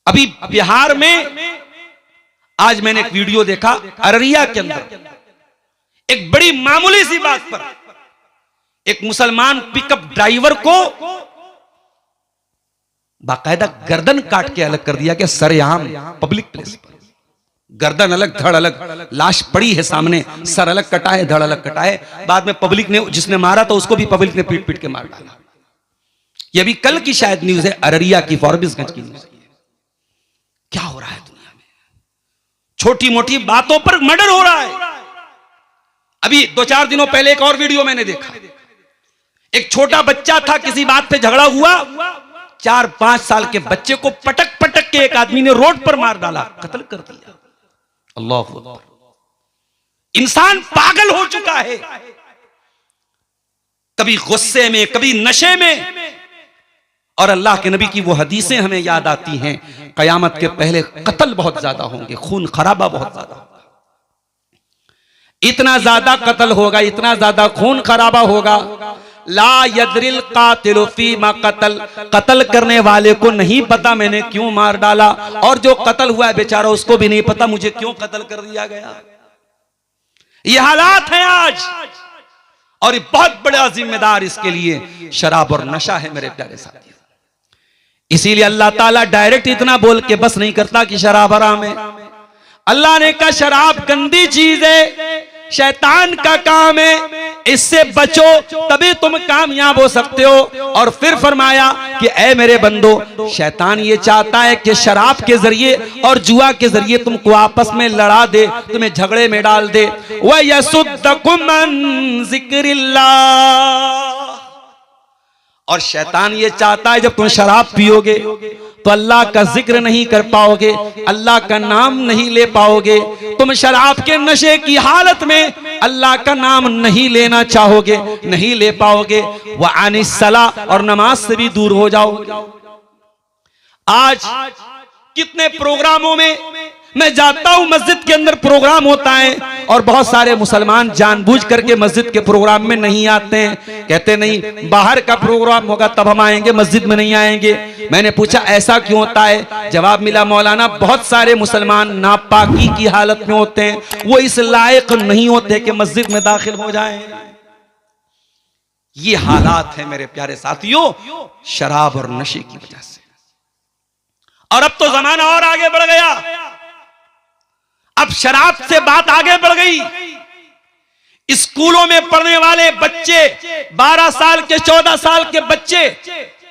अभी बिहार में आज मैंने एक वीडियो देखा, अररिया के अंदर एक बड़ी मामूली सी बात पर एक मुसलमान पिकअप ड्राइवर को बाकायदा गर्दन काट के अलग कर दिया कि सरेआम पब्लिक प्लेस पर गर्दन अलग धड़ अलग, लाश पड़ी है सामने, सर अलग कटा है, धड़ अलग कटा है। बाद में पब्लिक ने, जिसने मारा था उसको भी पब्लिक ने पीट पीट के मार डाला। ये अभी कल की शायद न्यूज है, अररिया की, फॉरबिसगंज की न्यूज। क्या हो रहा है दुनिया में? छोटी मोटी बातों पर मर्डर हो रहा है। अभी 2-4 दिनों पहले एक और वीडियो मैंने देखा, एक छोटा बच्चा था, किसी बात पे झगड़ा हुआ, 4-5 साल के बच्चे को पटक पटक के एक आदमी ने रोड पर मार डाला, कत्ल कर दिया। अल्लाह अकबर। इंसान पागल हो चुका है, कभी गुस्से में, कभी नशे में। और अल्लाह के नबी की वो हदीसें हमें याद आती हैं, कयामत के पहले कत्ल बहुत ज्यादा होंगे, खून खराबा बहुत ज्यादा होगा, इतना ज्यादा कत्ल होगा, इतना ज्यादा खून खराबा होगा। ला यदरिल कातिलु फीमा कतल, कत्ल करने वाले को नहीं पता मैंने क्यों मार डाला, और जो कत्ल हुआ है बेचारा उसको भी नहीं पता मुझे क्यों कत्ल कर दिया गया। ये हालात हैं आज, और ये बहुत बड़ा जिम्मेदार इसके लिए शराब और नशा है मेरे प्यारे साथियों। इसीलिए अल्लाह ताला डायरेक्ट इतना बोल के बस नहीं करता कि शराब हराम है। अल्लाह ने कहा शराब गंदी चीज है, शैतान का काम है, इससे बचो तभी तुम कामयाब हो सकते हो। और फिर फरमाया कि ऐ मेरे बंदो, शैतान ये चाहता है कि शराब के जरिए और जुआ के जरिए तुमको आपस में लड़ा दे, तुम्हें झगड़े में डाल दे। व यसुद्दकुम अन ज़िक्रिल्लाह, और शैतान ये चाहता है जब तुम शराब पियोगे तो अल्लाह का जिक्र नहीं कर पाओगे, अल्लाह का नाम नहीं ले पाओगे, तुम शराब के नशे की हालत में अल्लाह का नाम नहीं लेना चाहोगे, नहीं ले पाओगे। व अनिस्सला, और नमाज से भी दूर हो जाओ। आज कितने प्रोग्रामों में मैं जाता हूं, मस्जिद के अंदर प्रोग्राम होता है और बहुत सारे मुसलमान जानबूझ करके मस्जिद के प्रोग्राम में नहीं आते हैं, कहते नहीं बाहर का प्रोग्राम होगा तब हम आएंगे, मस्जिद में नहीं आएंगे। मैंने पूछा ऐसा क्यों होता है? जवाब मिला, मौलाना बहुत सारे मुसलमान नापाकी की हालत में होते हैं, वो इस लायक नहीं होते कि मस्जिद में दाखिल हो जाएं। ये हालात है मेरे प्यारे साथियों शराब और नशे की वजह से। और अब तो जमाना और आगे बढ़ गया, अब शराब से बात आगे बढ़ गई। स्कूलों में पढ़ने वाले बच्चे, 12 साल के 14 साल के बच्चे,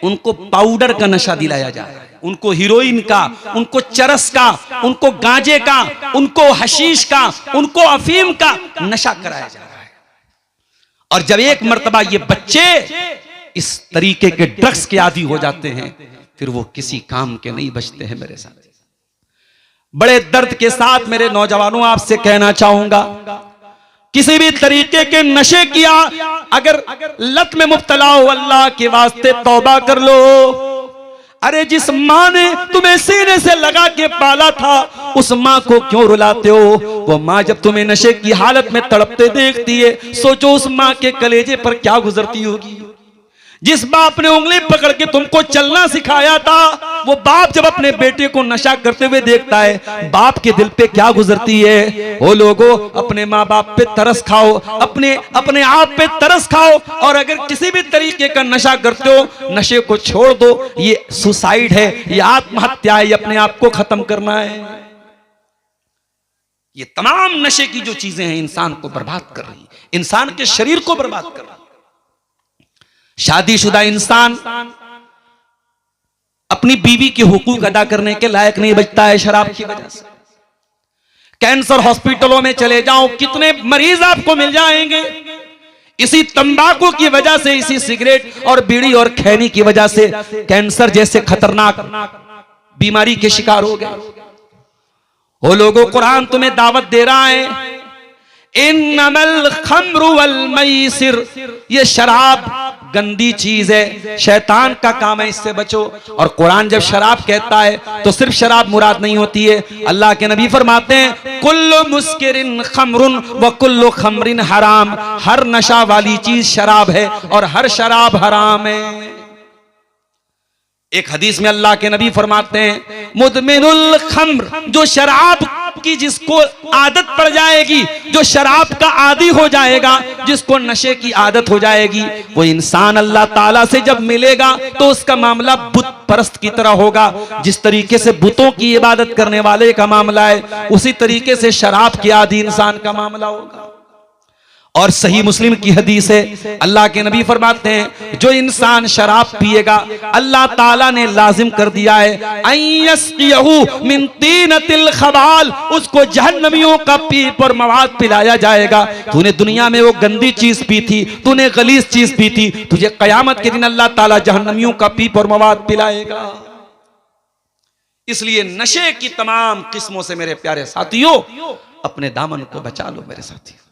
उनको पाउडर का नशा दिलाया जा रहा है, उनको हीरोइन का, उनको चरस का, उनको गांजे का, उनको हशीश का, उनको अफीम का नशा कराया जा रहा है। और जब एक मर्तबा ये बच्चे इस तरीके के ड्रग्स के आदी हो जाते हैं, फिर वो किसी काम के नहीं बचते हैं मेरे साथ। बड़े दर्द के साथ मेरे नौजवानों आपसे कहना चाहूंगा, किसी भी तरीके के नशे किया अगर लत में मुब्तला हो, अल्लाह के वास्ते तौबा कर लो। अरे जिस माँ ने तुम्हें सीने से लगा के पाला था, उस माँ को क्यों रुलाते हो? वो माँ जब तुम्हें नशे की हालत में तड़पते देखती है, सोचो उस माँ के कलेजे पर क्या गुजरती होगी। जिस बाप ने उंगली पकड़ के तुमको चलना सिखाया था, वो बाप जब अपने बेटे को नशा करते हुए देखता है, बाप के दिल पे क्या गुजरती है। वो लोगों, अपने माँ बाप पे तरस खाओ, अपने आप पे तरस खाओ। और अगर किसी भी तरीके का नशा करते हो, नशे को छोड़ दो। ये सुसाइड है, ये आत्महत्या है, ये अपने आप को खत्म करना है। ये तमाम नशे की जो चीजें हैं इंसान को बर्बाद कर रही है, इंसान के शरीर को बर्बाद कर रही है। शादीशुदा इंसान अपनी बीवी के हुकूक अदा करने के लायक नहीं बचता है शराब की वजह से। कैंसर हॉस्पिटलों में चले जाओ, कितने मरीज आपको मिल जाएंगे इसी तंबाकू की वजह से, इसी सिगरेट और बीड़ी और खैनी की वजह से कैंसर जैसे खतरनाक बीमारी के शिकार हो गए। वो लोगों, कुरान तुम्हें दावत दे रहा है, इन्नमल खम्रु वल मैसिर, ये शराब गंदी चीज है, शैतान का काम है, इससे बचो। और कुरान जब शराब कहता है तो सिर्फ शराब मुराद नहीं होती है। अल्लाह के नबी फरमाते हैं, कुल्लु मुस्किरिन खम्रुन व कुल्लु खम्रिन हराम, हर नशा वाली चीज शराब है और हर शराब हराम है। एक हदीस में अल्लाह के नबी फरमाते हैं, मुदमिनुल खम्र, जो शराब की जिसको आदत पड़ जाएगी, जो शराब का आदी हो जाएगा, जिसको नशे की आदत हो जाएगी, वो इंसान अल्लाह ताला से जब मिलेगा तो उसका मामला बुत परस्त की तरह होगा। जिस तरीके से बुतों की इबादत करने वाले का मामला है, उसी तरीके से शराब के आदी इंसान का मामला होगा। और सही मुस्लिम की हदीस है, अल्लाह के नबी फरमाते हैं, जो इंसान शराब पिएगा अल्लाह ताला ने लाजिम कर दिया है अयस्कियहु मिन तीनतिल खबाल, उसको जहन्नमियों का पीप और मवाद पिलाया जाएगा। तूने दुनिया में वो गंदी चीज पी थी, तूने गलीज चीज पी थी, तुझे कयामत के दिन अल्लाह ताला जहन्नमियों का पीप और मवाद पिलाएगा। इसलिए नशे की तमाम किस्मों से मेरे प्यारे साथियों अपने दामन को बचा लो मेरे साथियों।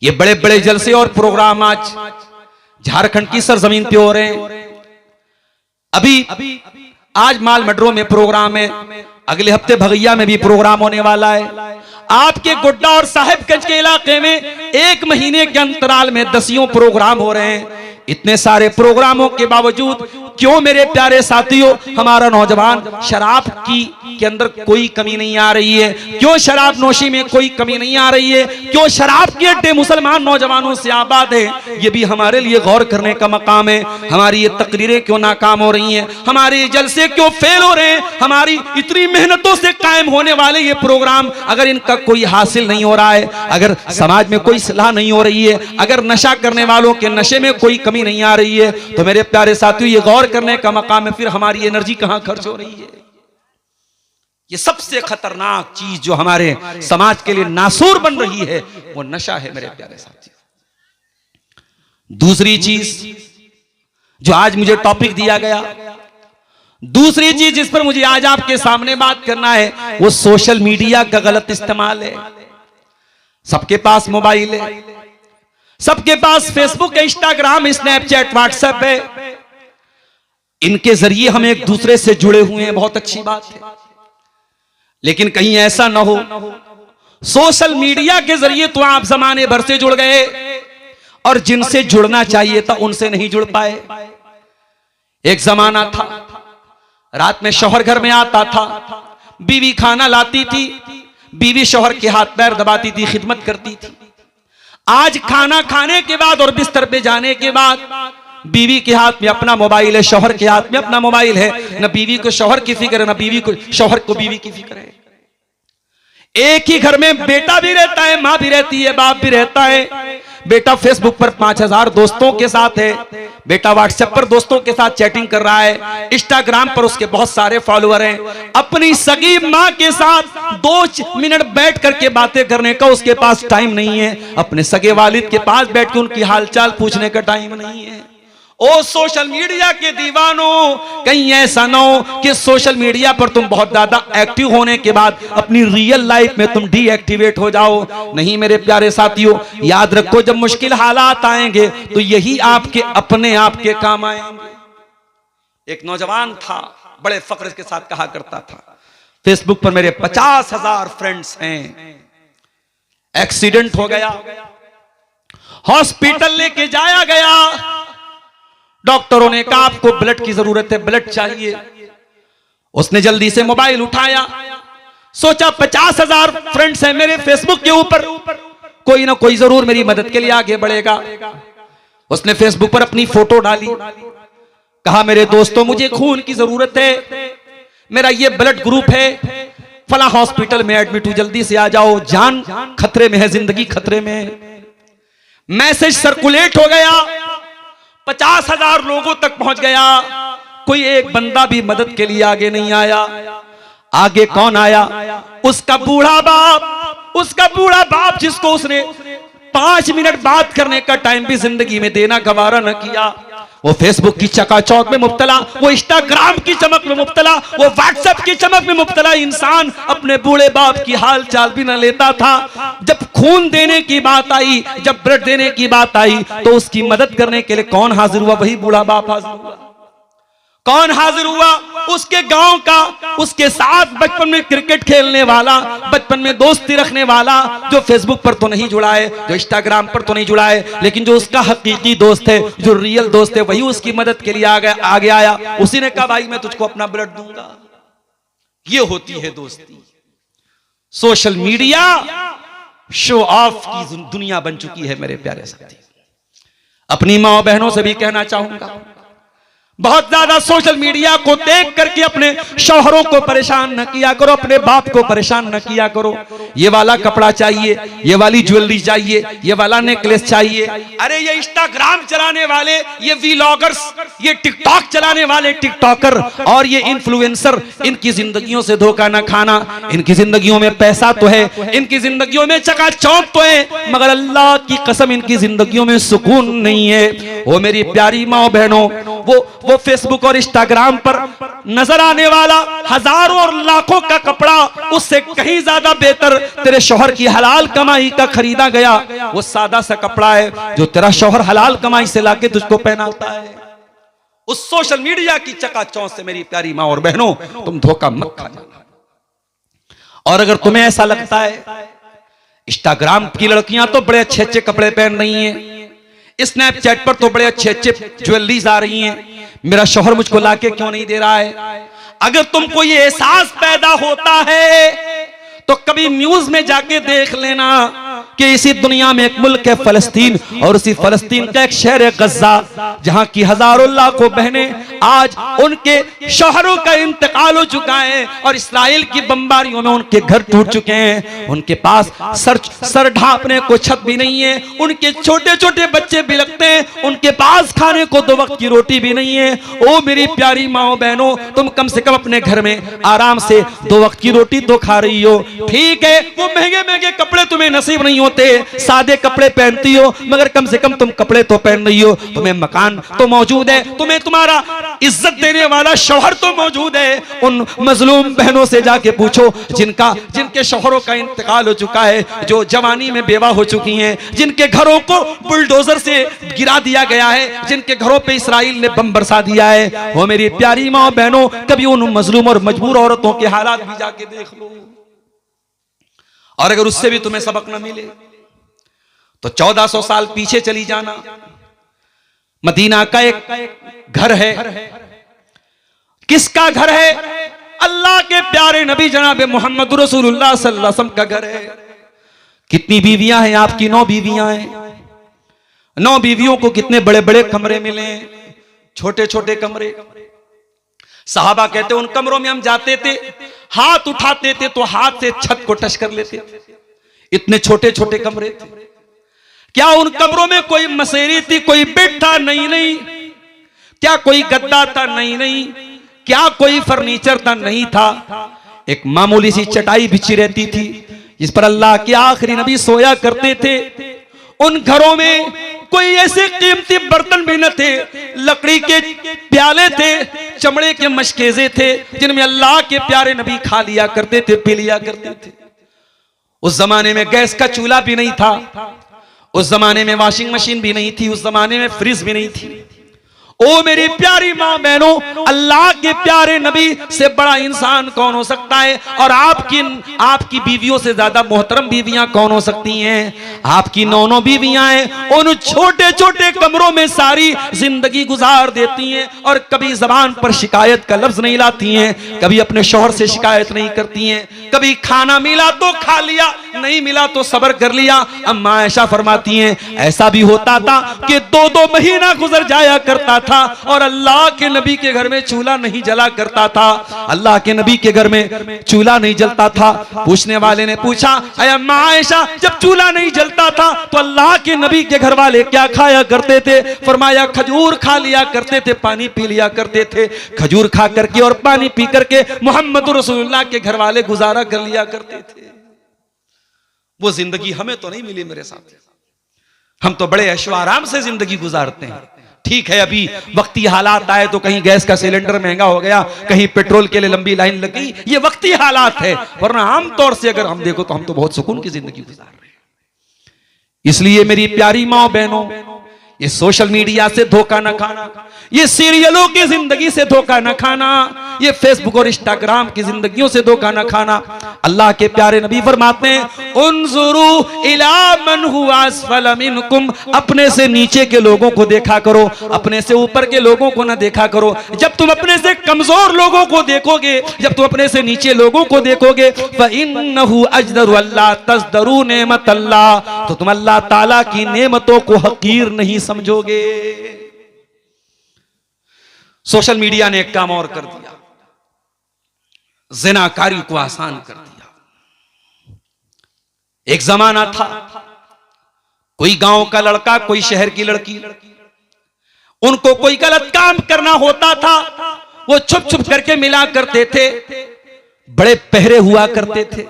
ये बड़े बड़े जलसे और प्रोग्राम आज झारखंड की सरजमीन पे हो रहे हैं। अभी आज माल मडरों में प्रोग्राम है, अगले हफ्ते भगैया में भी प्रोग्राम होने वाला है। आपके गोड्डा और साहिबगंज के इलाके में 1 महीने के अंतराल में 10 प्रोग्राम हो रहे हैं। इतने सारे प्रोग्रामों के बावजूद क्यों मेरे प्यारे साथियों हमारा नौजवान शराब के अंदर कोई कमी नहीं आ रही है? क्यों शराब नोशी में कोई कमी नहीं आ रही है? क्यों शराब के अड्डे मुसलमान नौजवानों से आबाद है? ये भी हमारे लिए गौर करने का मकाम है। हमारी ये तकरीरें क्यों नाकाम हो रही हैं? हमारे ये जलसे क्यों फेल हो रहे हैं? हमारी इतनी मेहनतों से कायम होने वाले ये प्रोग्राम अगर इनका कोई हासिल नहीं हो रहा है, अगर समाज में कोई सलाह नहीं हो रही है, अगर नशा करने वालों के नशे में कोई कमी नहीं आ रही है, तो मेरे प्यारे साथियों ये गौर करने का मकाम है, फिर हमारी एनर्जी कहां खर्च हो रही है? ये सबसे खतरनाक चीज जो हमारे समाज के लिए नासूर बन रही है वो नशा है मेरे प्यारे साथियों। दूसरी चीज जो आज मुझे टॉपिक दिया गया, दूसरी चीज जिस पर मुझे आज आपके सामने बात करना है, वो सोशल मीडिया का गलत इस्तेमाल है। सबके पास मोबाइल है, सबके पास फेसबुक, इंस्टाग्राम, स्नैपचैट, व्हाट्सएप है। इनके जरिए हम एक दूसरे से जुड़े हुए हैं, बहुत अच्छी बात है। लेकिन कहीं ऐसा ना हो सोशल मीडिया के जरिए तो आप जमाने भर से जुड़ गए और जिनसे जुड़ना चाहिए था उनसे नहीं जुड़ पाए। एक जमाना था रात में शौहर घर में आता था, बीवी खाना लाती थी, बीवी शौहर के हाथ पैर दबाती थी, खिदमत करती थी। आज खाना खाने के बाद और बिस्तर पे जाने के बाद बीवी के हाथ में अपना मोबाइल है, शौहर के हाथ में अपना मोबाइल है। न बीवी को शौहर की फिक्र है, न बीवी को शौहर को बीवी की फिक्र है। एक ही घर में बेटा भी रहता है, मां भी रहती है, बाप भी रहता है। बेटा फेसबुक पर 5000 दोस्तों के साथ है, बेटा व्हाट्सएप पर दोस्तों के साथ चैटिंग कर रहा है, इंस्टाग्राम पर उसके बहुत सारे फॉलोअर हैं। अपनी सगी मां के साथ 2 मिनट बैठ करके बातें करने का उसके पास टाइम नहीं है। अपने सगे वालिद के पास बैठ के उनकी हालचाल पूछने का टाइम नहीं है। ओ सोशल मीडिया के दीवानों, कहीं ऐसा ना हो कि सोशल मीडिया पर तुम बहुत ज्यादा एक्टिव होने के बाद अपनी रियल लाइफ में तुम डीएक्टिवेट हो जाओ। नहीं मेरे प्यारे साथियों, याद रखो जब मुश्किल हालात आएंगे तो यही आपके अपने आप के काम आएंगे। एक नौजवान था, बड़े फख्र के साथ कहा करता था, फेसबुक पर मेरे 50,000 फ्रेंड्स हैं। एक्सीडेंट हो गया, हॉस्पिटल लेके जाया गया, डॉक्टरों ने कहा आपको ब्लड की जरूरत है, ब्लड चाहिए। उसने जल्दी से मोबाइल उठाया, सोचा 50,000 फ्रेंड्स हैं मेरे फेसबुक के ऊपर, कोई ना कोई जरूर मेरी मदद के लिए आगे बढ़ेगा। उसने फेसबुक पर अपनी फोटो डाली, कहा मेरे दोस्तों मुझे खून की जरूरत है, मेरा ये ब्लड ग्रुप है, फला हॉस्पिटल में एडमिट हूं, जल्दी से आ जाओ, जान खतरे में है, जिंदगी खतरे में है। मैसेज सर्कुलेट हो गया, 50,000 लोगों तक पहुंच गया। कोई एक बंदा भी मदद के लिए आगे नहीं आया। आगे कौन आया? उसका बूढ़ा बाप, उसका बूढ़ा बाप जिसको उसने 5 मिनट बात करने का टाइम भी जिंदगी में देना गवारा न किया। वो फेसबुक की चकाचौंध में मुब्तला, वो इंस्टाग्राम की चमक में मुब्तला, वो व्हाट्सएप की चमक में मुब्तला इंसान अपने बूढ़े बाप की हाल चाल भी न लेता था। जब खून देने की बात आई, जब ब्लड देने की बात आई, तो उसकी मदद करने के लिए कौन हाजिर हुआ? वही बूढ़ा बाप हाजिर हुआ। कौन हाजिर हुआ? उसके गांव का, उसके साथ बचपन में क्रिकेट खेलने वाला, बचपन में दोस्ती रखने वाला, जो फेसबुक पर तो नहीं जुड़ा है, जो इंस्टाग्राम पर तो नहीं जुड़ा है, लेकिन जो उसका हकीकी दोस्त है, जो रियल दोस्त है, वही उसकी मदद के लिए आगे आया। उसी ने कहा भाई मैं तुझको अपना ब्लड दूंगा। ये होती है दोस्ती। सोशल मीडिया शो ऑफ की दुनिया बन चुकी है मेरे प्यारे साथी। अपनी माँ बहनों से भी कहना चाहूंगा, बहुत ज्यादा सोशल मीडिया को देख करके अपने शौहरों को परेशान न किया करो, अपने बाप को परेशान न किया करो। ये वाला कपड़ा चाहिए, ये वाली ज्वेलरी चाहिए, ये वाला नेकलेस चाहिए। अरे ये इंस्टाग्राम चलाने वाले, ये वीलॉगर्स, ये टिकटॉक चलाने वाले टिकटॉकर और ये इन्फ्लुएंसर, इनकी जिंदगियों से धोखा न खाना। इनकी जिंदगियों में पैसा तो है, इनकी जिंदगियों में चकाचौंध तो है, मगर अल्लाह की कसम इनकी जिंदगियों में सुकून नहीं है। वो मेरी प्यारी माँ बहनों, वो फेसबुक और इंस्टाग्राम पर नजर आने वाला हजारों और लाखों का कपड़ा उससे कहीं ज्यादा बेहतर तेरे शौहर की हलाल कमाई का खरीदा गया वो सादा सा कपड़ा है जो तेरा शौहर हलाल कमाई से लाके तुझको पहनाता है। उस सोशल मीडिया की चकाचौंध से मेरी प्यारी माँ और बहनों तुम धोखा मत खाना। और अगर तुम्हें ऐसा लगता है इंस्टाग्राम की लड़कियां तो बड़े अच्छे अच्छे कपड़े पहन रही हैं, स्नैपचैट पर तो बड़े अच्छे अच्छे ज्वेलरीज आ रही हैं, मेरा शौहर मुझको लाके क्यों नहीं दे रहा है? अगर तुमको ये एहसास पैदा होता है तो कभी न्यूज में जाके देख लेना कि इसी दुनिया में एक मुल्क है फलस्तीन, और उसी फलस्तीन का एक शहर है गज़ा, जहां की हजारों लाखों बहनें आज उनके शौहरों का इंतकाल हो चुका है और इस्राइल की बमबारियों में उनके घर टूट चुके हैं। उनके पास सर ढांपने को छत भी नहीं है, उनके छोटे छोटे बच्चे बिलखते हैं, उनके पास खाने को 2 वक्त की रोटी भी नहीं है। ओ मेरी प्यारी माओ बहनों, तुम कम से कम अपने घर में आराम से 2 वक्त की रोटी तो खा रही हो। ठीक है वो महंगे महंगे कपड़े तुम्हें नसीब नहीं होते, सादे कपड़े पहनती हो, मगर कम से कम तुम कपड़े तो पहन रही हो, तुम्हें मकान तो मौजूद है, तुम्हें तुम्हारा इज्जत देने वाला शौहर तो मौजूद है। उन मजलूम बहनों से जाके पूछो जिनके शौहरों का इंतकाल हो चुका है, जो जवानी में बेवा हो चुकी हैं, जिनके घरों को बुलडोजर से गिरा दिया गया है, जिनके घरों पे इस्राइल ने बम बरसा दिया है। वो मेरी प्यारी माँ बहनों, कभी उन मजलूम और मजबूर औरतों के हालात भी जाके देख लो। और अगर उससे भी तुम्हें सबक न मिले तो 1400 साल पीछे चली जाना। मदीना का एक घर है। किसका घर है? अल्लाह के प्यारे नबी जनाब मोहम्मद रसूलुल्लाह सल्लल्लाहु अलैहि वसल्लम का घर है। कितनी बीवियां हैं आपकी? 9 बीवियां हैं। 9 बीवियों को कितने बड़े बड़े कमरे मिले, छोटे छोटे कमरे। साहबा कहते उन कमरों में हम जाते थे, हाथ उठाते थे तो हाथ से छत को टच कर लेते, इतने छोटे छोटे कमरे थे। क्या उन कमरों में कोई मसेरी थी, कोई बेड था? नहीं। क्या कोई गद्दा था? नहीं। क्या कोई फर्नीचर था? नहीं था। एक मामूली सी चटाई बिछी रहती थी जिस पर अल्लाह के आखिरी नबी सोया करते थे। उन घरों में कोई ऐसे कीमती बर्तन भी न थे, लकड़ी के प्याले थे, चमड़े के मशकेजे थे जिनमें अल्लाह के प्यारे नबी खा लिया करते थे, पी लिया करते थे। उस जमाने में गैस का चूल्हा भी नहीं था, उस जमाने में वॉशिंग मशीन भी नहीं थी, उस जमाने में फ्रिज भी नहीं थी। ओ मेरी प्यारी माँ बहनों, अल्लाह के प्यारे नबी से बड़ा इंसान कौन हो सकता है? और आपकी बीवियों से ज्यादा मोहतरम बीवियां कौन हो सकती हैं? आपकी 9 बीवियां हैं, उन छोटे छोटे कमरों में सारी जिंदगी गुजार देती हैं और कभी जबान पर शिकायत का लफ्ज नहीं लाती हैं, कभी अपने शौहर से शिकायत नहीं करती हैं, कभी खाना मिला तो खा लिया, नहीं मिला तो सब्र कर लिया। अम्मा आयशा फरमाती हैं ऐसा भी होता था कि 2-2 महीना गुजर जाया करता था और अल्लाह के नबी के घर में चूल्हा नहीं जला करता था। अल्लाह के नबी के घर में चूल्हा नहीं जलता था। पूछने वाले ने पूछा अम्मा आयशा, जब चूल्हा नहीं जलता था तो अल्लाह के नबी के घर वाले क्या खाया करते थे? फरमाया खजूर खा लिया करते थे, पानी पी लिया करते थे। खजूर खा करके और पानी पी करके मोहम्मद रसूलुल्लाह के घर वाले गुजारा कर लिया करते थे। वो जिंदगी हमें तो नहीं मिली मेरे साथ। हम तो बड़े ऐशो आराम से जिंदगी गुजारते हैं। ठीक है अभी वक्ती हालात आए तो कहीं गैस का सिलेंडर महंगा हो गया, कहीं पेट्रोल के लिए लंबी लाइन लग गई, ये वक्ती हालात है, वरना आम तौर से अगर हम देखो तो हम तो बहुत सुकून की जिंदगी गुजार रहे हैं। इसलिए मेरी प्यारी माँ बहनों, ये सोशल मीडिया से धोखा न खाना, ये सीरियलों की जिंदगी से धोखा न खाना, ये फेसबुक और इंस्टाग्राम की जिंदगियों से धोखा न खाना। अल्लाह के प्यारे नबी फरमाते हैं उन्जुरू इला मन हुवा अस्फल मिनकुम, अपने से नीचे के लोगों को देखा करो, अपने से ऊपर के लोगों को ना देखा करो। जब तुम अपने से कमजोर लोगों को देखोगे, जब तुम अपने से नीचे लोगों को देखोगे, फइन्नहु अजदरु अल्लाह तज़दरू नेमत अल्लाह, तो तुम अल्लाह ताला की नेमतों को हकीर नहीं समझोगे। सोशल मीडिया ने एक काम और कर दिया, ज़िनाकारी को आसान कर दिया। एक जमाना था, कोई गांव का लड़का, कोई शहर की लड़की, उनको कोई गलत काम करना होता था, वो छुप छुप करके मिला करते थे, बड़े पहरे हुआ करते थे।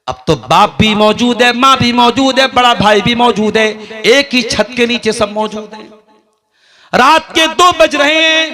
अब तो बाप भी मौजूद है, मां भी मौजूद है, बड़ा भाई भी मौजूद है, एक ही छत के नीचे सब मौजूद है। रात के 2 बज रहे हैं,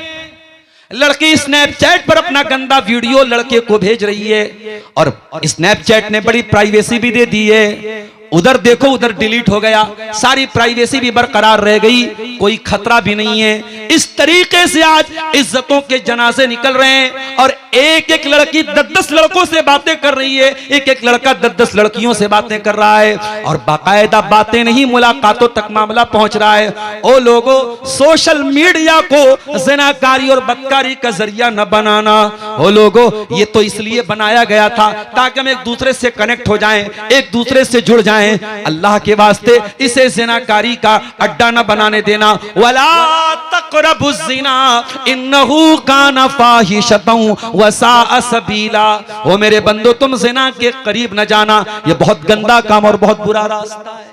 लड़की स्नैपचैट पर अपना गंदा वीडियो लड़के को भेज रही है, और स्नैपचैट ने बड़ी प्राइवेसी भी दे दी है। उधर देखो उधर डिलीट हो गया, सारी प्राइवेसी भी बरकरार रह गई, कोई खतरा भी नहीं है। इस तरीके से आज इज्जतों के जनाजे निकल रहे हैं, और एक एक लड़की 10-10 लड़कों से बातें कर रही है, एक एक लड़का 10-10 लड़कियों से बातें कर रहा है, और बाकायदा बातें नहीं मुलाकातों तक मामला पहुंच रहा है। ओ लोगों, सोशल मीडिया को ज़िनाकारी और बदकारी का जरिया न बनाना। ओ लोगों, ये तो इसलिए बनाया गया था ताकि हम एक दूसरे से कनेक्ट हो जाएं, एक दूसरे से जुड़ जाएं। अल्लाह के वास्ते इसे ज़िनाकारी का अड्डा न बनाने देना। वला तक़रबुज़्ज़िना इन्नहु काना फ़ाहिशतन व साअ सबीला। ओ मेरे बंदो, तुम ज़िना के करीब न जाना, ये बहुत गंदा काम और बहुत बुरा रास्ता है।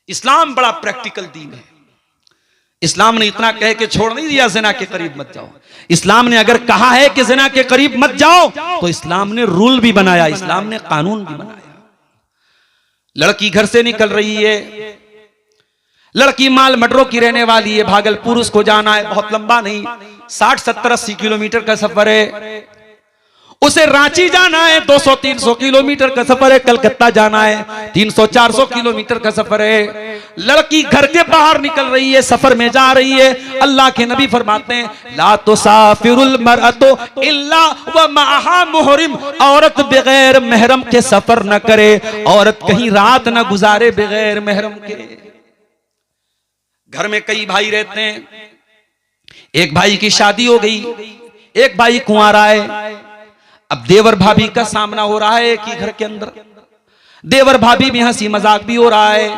इस्लाम बड़ा प्रैक्टिकल दीन है। इस्लाम ने इतना कह के छोड़ नहीं दिया ज़िना के करीब मत जाओ। इस्लाम ने अगर कहा है कि ज़िना के करीब मत जाओ, तो इस्लाम ने रूल भी बनाया, इस्लाम ने कानून भी बनाया। लड़की घर से निकल रही है, लड़की माल मटरों की रहने वाली है, भागलपुर उसको जाना है, बहुत लंबा नहीं, 60-70-80 किलोमीटर का सफर है। उसे रांची जाना है, 200-300 किलोमीटर का सफर है। कलकत्ता जाना है, 300-400 किलोमीटर का सफर है। लड़की घर के बाहर निकल रही है, सफर में जा रही है। अल्लाह के नबी फरमाते हैं ला तुसाफिरुल मरअतु इल्ला व मअहा मुहरिम, औरत बगैर महरम के सफर न करे, औरत कहीं रात न गुजारे बगैर महरम के। घर में कई भाई रहते हैं, एक भाई की शादी हो गई, एक भाई कुंवारा है। अब देवर भाभी का सामना हो रहा है एक ही घर के अंदर, देवर भाभी में हंसी मजाक भी हो रहा है,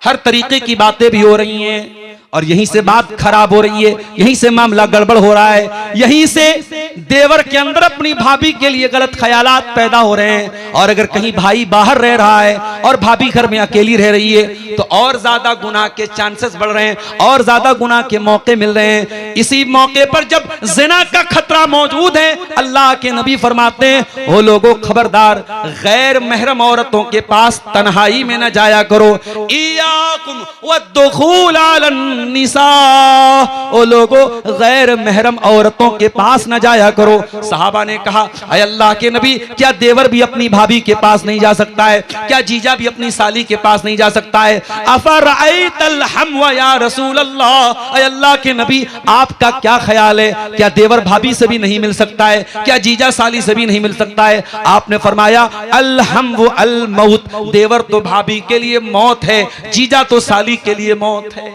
हर तरीके की बातें भी हो रही हैं, और यहीं से बात खराब हो रही है, यहीं से मामला गड़बड़ हो रहा है, यहीं से देवर के अंदर अपनी भाभी के लिए गलत ख्यालात पैदा हो रहे हैं। और अगर कहीं भाई बाहर रह रहा है और भाभी घर में अकेली रह रही है, तो और ज्यादा गुनाह के चांसेस बढ़ रहे हैं, और ज्यादा गुनाह के मौके मिल रहे हैं। इसी मौके पर जब ज़िना का खतरा मौजूद है, अल्लाह के नबी फरमाते हैं ओ लोगों, खबरदार, गैर महरम औरतों के पास तन्हाई में न जाया करो। इयाकुम वद्दुखूल अलन निसा, ओ लोगों, गैर महरम औरतों के पास न जाया करो। सहाबा ने कहा अय अल्लाह के नबी, क्या देवर भी अपनी भाभी के पास नहीं जा सकता है? क्या जीजा भी अपनी साली के पास नहीं जा सकता है? अफरअयतल हम या रसूल अल्लाह, अय अल्लाह के नबी, आपका क्या ख्याल है? क्या देवर भाभी से भी नहीं मिल सकता है? क्या जीजा साली से भी नहीं मिल सकता है? आपने फरमाया अल हम व अल मौत, देवर तो भाभी के लिए मौत है, जीजा तो साली के लिए मौत है।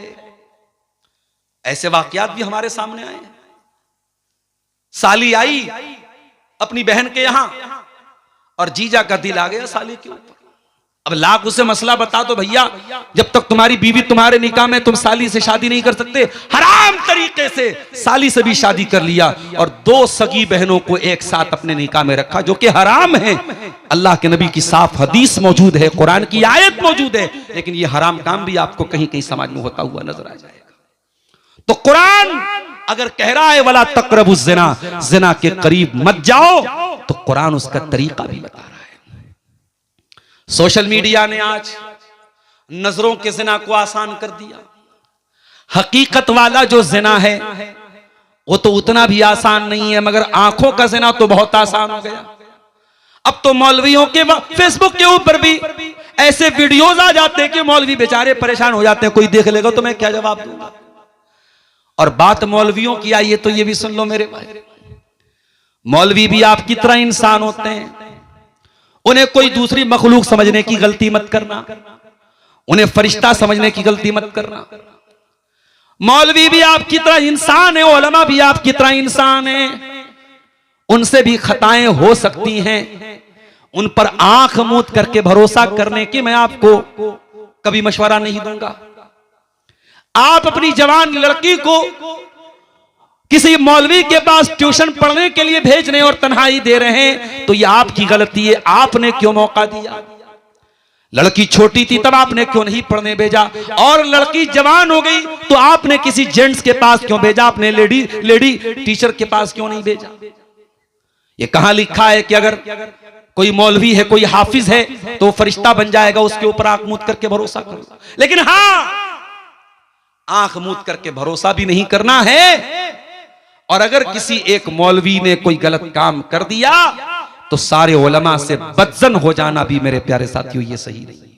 ऐसे वाकयात भी हमारे सामने आए। साली आई अपनी बहन के यहां और जीजा का दिल आ गया साली के ऊपर। अब लाख उसे मसला बता दो भैया, जब तक तुम्हारी बीवी तुम्हारे निकाह में, तुम साली से शादी नहीं कर सकते। हराम तरीके से साली से भी शादी कर लिया और 2 सगी बहनों को एक साथ अपने निकाह में रखा, जो कि हराम है। अल्लाह के नबी की साफ हदीस मौजूद है, कुरान की आयत मौजूद है, लेकिन ये हराम काम भी आपको कहीं कहीं समाज में होता हुआ नजर आ जाएगा। तो कुरान अगर कह रहा है वला तक़रबुज़ ज़िना, ज़िना के करीब मत जाओ, तो कुरान उसका तरीका भी बता रहा है। सोशल मीडिया ने आज नजरों के ज़िना को आसान कर दिया। हकीकत वाला जो ज़िना है वो तो उतना भी आसान नहीं है, मगर आंखों का ज़िना तो बहुत आसान हो गया। अब तो मौलवियों के फेसबुक के ऊपर भी ऐसे वीडियोज आ जाते हैं कि मौलवी बेचारे परेशान हो जाते हैं, कोई देख लेगा तो मैं क्या जवाब दूंगा। और बात मौलवियों की आई है तो ये भी सुन लो मेरे भाई, मौलवी भी आपकी तरह इंसान होते हैं, उन्हें कोई दूसरी मखलूक समझने की गलती मत करना, उन्हें फरिश्ता समझने की गलती मत करना। मौलवी भी आपकी तरह इंसान है, उलमा भी आपकी तरह इंसान है, उनसे भी खताएं हो सकती हैं। उन पर आंख मूंद करके भरोसा करने की मैं आपको कभी मशवरा नहीं दूंगा। आप अपनी जवान लड़की को किसी मौलवी के पास ट्यूशन पढ़ने के लिए भेज रहे हैं और तन्हाई दे रहे हैं तो यह आपकी गलती है। आपने क्यों मौका दिया? लड़की छोटी थी तब आपने क्यों नहीं पढ़ने भेजा, और लड़की जवान हो गई तो आपने किसी जेंट्स के पास क्यों भेजा, आपने लेडी टीचर के पास क्यों नहीं भेजा? ये कहां लिखा है कि अगर कोई मौलवी है, कोई हाफिज है तो वो फरिश्ता बन जाएगा, उसके ऊपर आंख मूंद करके भरोसा करो। लेकिन हां, आंख मूंद करके भरोसा भी नहीं करना है। और अगर किसी एक मौलवी ने कोई गलत काम कर दिया तो सारे उलमा से बदजन हो जाना भी मेरे प्यारे साथियों ये सही नहीं।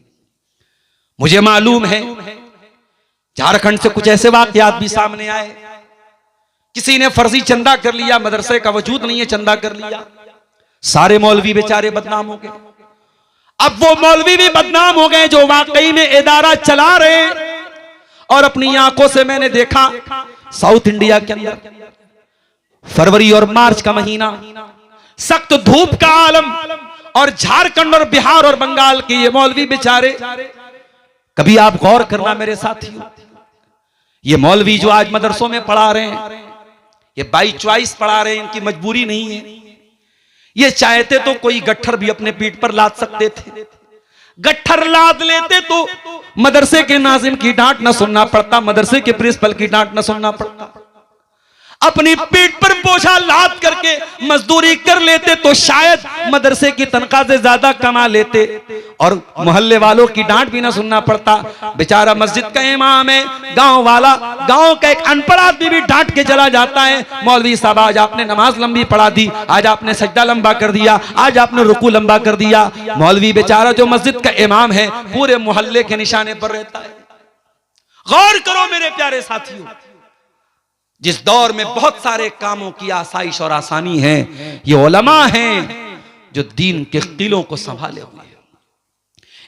मुझे मालूम है झारखंड से कुछ ऐसे वाकयात भी सामने आए, किसी ने फर्जी चंदा कर लिया, मदरसे का वजूद नहीं है, चंदा कर लिया, सारे मौलवी बेचारे बदनाम हो गए। अब वो मौलवी भी बदनाम हो गए जो वाकई में इदारा चला रहे। और अपनी आंखों से मैंने देखा साउथ इंडिया के अंदर फरवरी और मार्च का महीना, सख्त धूप का आलम, और झारखंड और बिहार और बंगाल के ये मौलवी बेचारे, कभी आप गौर करना मेरे साथियों, ये मौलवी जो आज मदरसों में पढ़ा रहे हैं ये बाई चॉइस पढ़ा रहे हैं, इनकी मजबूरी नहीं है। ये चाहते तो कोई गट्ठर भी अपने पीठ पर लाद सकते थे, गट्ठर लाद लेते तो मदरसे के नाजिम की डांट न सुनना पड़ता, मदरसे के प्रिंसिपल की डांट न सुनना पड़ता। अपनी पीठ पर बोझा लाद करके मजदूरी कर लेते तो शायद मदरसे की तनख्वाह से ज्यादा कमा लेते और मोहल्ले वालों की डांट भी ना सुनना पड़ता। बेचारा मस्जिद का इमाम है, गांव वाला, गांव का एक अनपढ़ आदमी भी डांट के चला जाता है, मौलवी साहब आज आपने नमाज लंबी पढ़ा दी, आज आपने सजदा लंबा कर दिया, आज आपने रुकू लंबा कर दिया। मौलवी बेचारा जो मस्जिद का इमाम है पूरे मोहल्ले के निशाने पर रहता है। गौर करो मेरे प्यारे साथियों, जिस दौर में बहुत सारे कामों की आसाइश और आसानी है, ये उलमा हैं जो दीन के किलों को संभाले हुए हैं।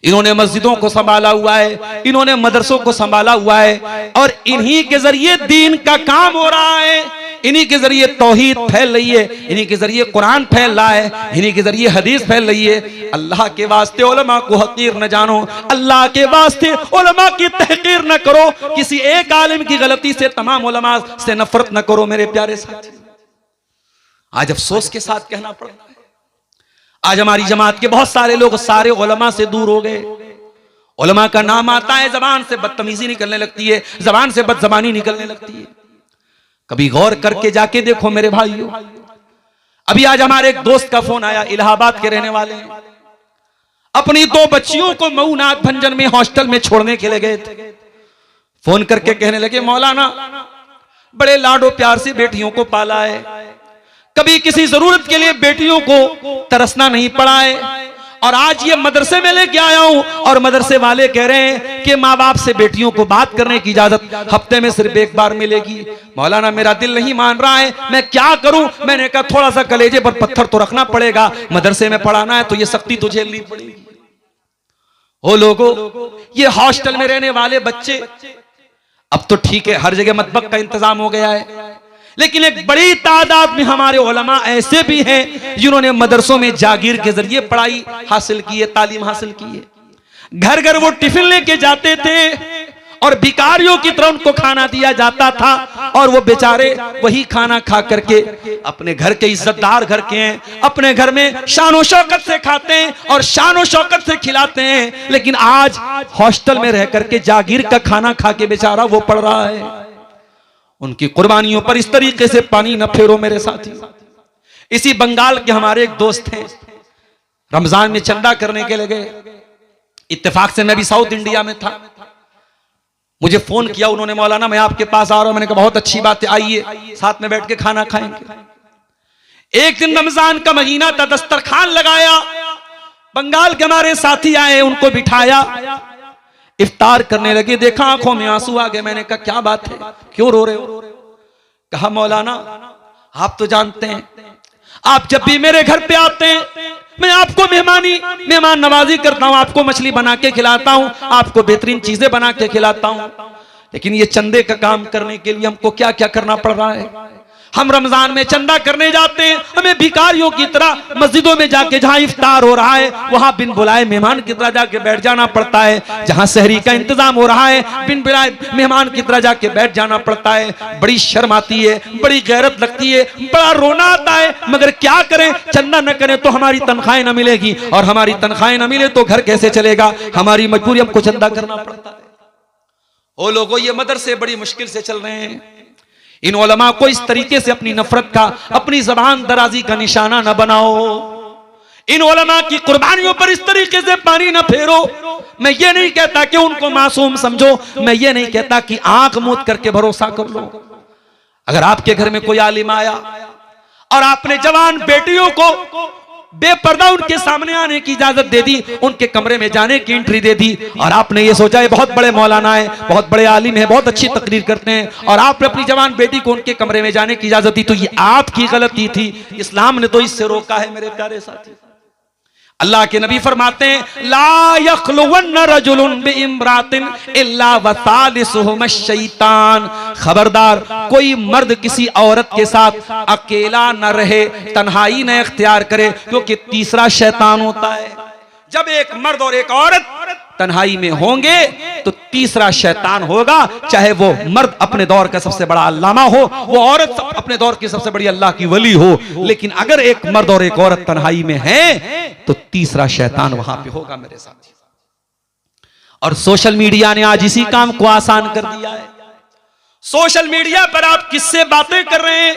इन्होंने मस्जिदों को संभाला हुआ है, इन्होंने मदरसों को संभाला हुआ है, और इन्हीं के जरिए दीन का काम हो रहा है। इन्हीं के जरिए तौहीद फैल रही है, इन्हीं के जरिए कुरान फैल रहा है, इन्हीं के जरिए हदीस फैल रही है। अल्लाह के वास्ते उलमा को हकीर न जानो, अल्लाह के वास्ते उलमा की तहकीर न करो, किसी एक आलिम की गलती से तमाम उलमा से नफरत न करो मेरे प्यारे साथी। आज अफसोस के साथ कहना पड़ रहा है, आज हमारी जमात के बहुत सारे लोग सारे उलमा से दूर हो गए। उलमा का नाम आता है, जबान से बदतमीजी निकलने लगती है, जबान से बदजबानी निकलने लगती है। कभी गौर करके जाके देखो मेरे भाइयों, अभी आज हमारे एक दोस्त का फोन आया, इलाहाबाद के रहने वाले हैं, अपनी 2 बच्चियों को मऊ नाथ भंजन में हॉस्टल में छोड़ने के लिए गए थे। फोन करके कहने लगे, मौलाना बड़े लाडो प्यार से बेटियों को पाला है, कभी किसी जरूरत के लिए बेटियों को तरसना नहीं पड़ा है, और आज ये मदरसे में लेके आया हूं और मदरसे वाले कह रहे हैं कि माँ बाप से बेटियों को बात करने की इजाजत हफ्ते में सिर्फ एक बार मिलेगी। मौलाना मेरा दिल नहीं मान रहा है, मैं क्या करूं? मैंने कहा थोड़ा सा कलेजे पर पत्थर तो रखना पड़ेगा, मदरसे में पढ़ाना है तो ये सख्ती तो झेलनी पड़ेगी। ओ लोगों, ये हॉस्टल में रहने वाले बच्चे, अब तो ठीक है हर जगह मतबक का इंतजाम हो गया है, लेकिन एक बड़ी तादाद में हमारे उलमा ऐसे भी हैं जिन्होंने मदरसों में जागीर के जरिए पढ़ाई हासिल की है, तालीम हासिल की है। घर घर वो टिफिन लेके जाते थे और भिखारियों की तरह उनको खाना दिया जाता था, और वो बेचारे वही खाना खा करके अपने घर के इज्जतदार घर के हैं, अपने घर में शान और शौकत से खाते हैं और शान और शौकत से खिलाते हैं। लेकिन आज हॉस्टल में रह करके जागीर का खाना खा के बेचारा वो पढ़ रहा है। उनकी कुर्बानियों पर इस तरीके से पानी न फेरो मेरे साथी। इसी बंगाल के हमारे एक दोस्त हैं, रमजान में चंदा करने के लिए गए, इत्तेफाक से मैं भी साउथ इंडिया में था, मुझे फोन किया उन्होंने, मौलाना मैं आपके पास आ रहा हूं। मैंने कहा बहुत अच्छी बात है, आइए साथ में बैठ के खाना खाएंगे। एक दिन रमजान का महीना था, दस्तरखान लगाया, बंगाल के हमारे साथी आए, उनको बिठाया, इफ्तार करने लगे। देखा आंखों में आंसू आ गए। मैंने कहा क्या बात है, क्यों रो रहे हो? कहा मौलाना आप तो जानते हैं, आप जब भी मेरे घर पे आते हैं मैं आपको मेहमान नवाजी करता हूं, आपको मछली बना के खिलाता हूं, आपको बेहतरीन चीजें बना के खिलाता हूं। लेकिन ये चंदे का काम करने के लिए हमको क्या क्या करना पड़ रहा है। हम रमजान में चंदा करने जाते हैं, हमें भिखारियों की तरह मस्जिदों में जाके जहां इफ्तार हो रहा है वहां बिन बुलाए मेहमान की तरह जाके बैठ जाना पड़ता है। जहां सहरी का इंतजाम हो रहा है बिन बुलाए मेहमान की तरह जाके बैठ जाना पड़ता है। बड़ी शर्म आती है, बड़ी गैरत लगती है, बड़ा रोना आता है, मगर क्या करें, चंदा न करें तो हमारी तनख्वाहें न मिलेगी, और हमारी तनख्वाहें न मिले तो घर कैसे चलेगा। हमारी मजबूरी, हमको चंदा करना पड़ता है। ओ लोगों, ये मदरसे बड़ी मुश्किल से चल रहे हैं। इन उलमा को इस तरीके से अपनी नफरत का, अपनी जबान दराजी का निशाना न बनाओ। इन उलमा की कुर्बानियों पर इस तरीके से पानी न फेरो। मैं ये नहीं कहता कि उनको मासूम समझो, मैं ये नहीं कहता कि आंख मूंद करके भरोसा कर लो। अगर आपके घर में कोई आलिम आया और आपने जवान बेटियों को बेपर्दा उनके सामने आने की इजाजत दे दी, उनके कमरे में जाने की एंट्री दे दी, और आपने ये सोचा है बहुत बड़े मौलाना है, बहुत बड़े आलिम है, बहुत अच्छी तकरीर करते हैं, और आपने अपनी जवान बेटी को उनके कमरे में जाने की इजाजत दी, तो ये आपकी गलती थी। इस्लाम ने तो इससे रोका है मेरे प्यारे साथी। अल्लाह के नबी फरमाते हैं ला यख्लुवन्न रजुलुन बिइम्रातिन इल्ला वसालिसुहुम शैतान। खबरदार, कोई मर्द किसी औरत के साथ अकेला न रहे, तन्हाई न इख्तियार करे, क्योंकि तीसरा शैतान होता है। जब एक मर्द और एक औरत तन्हाई में होंगे तो तीसरा शैतान होगा। चाहे वो मर्द अपने दौर का सबसे बड़ा अल्लामा हो, वो औरत अपने दौर की सबसे बड़ी अल्लाह की वली हो, लेकिन अगर एक मर्द और एक औरत तन्हाई में है तो तीसरा शैतान वहां पे होगा मेरे साथ। और सोशल मीडिया ने आज इसी काम को आसान कर दिया है। सोशल मीडिया पर आप किससे बातें कर रहे हैं,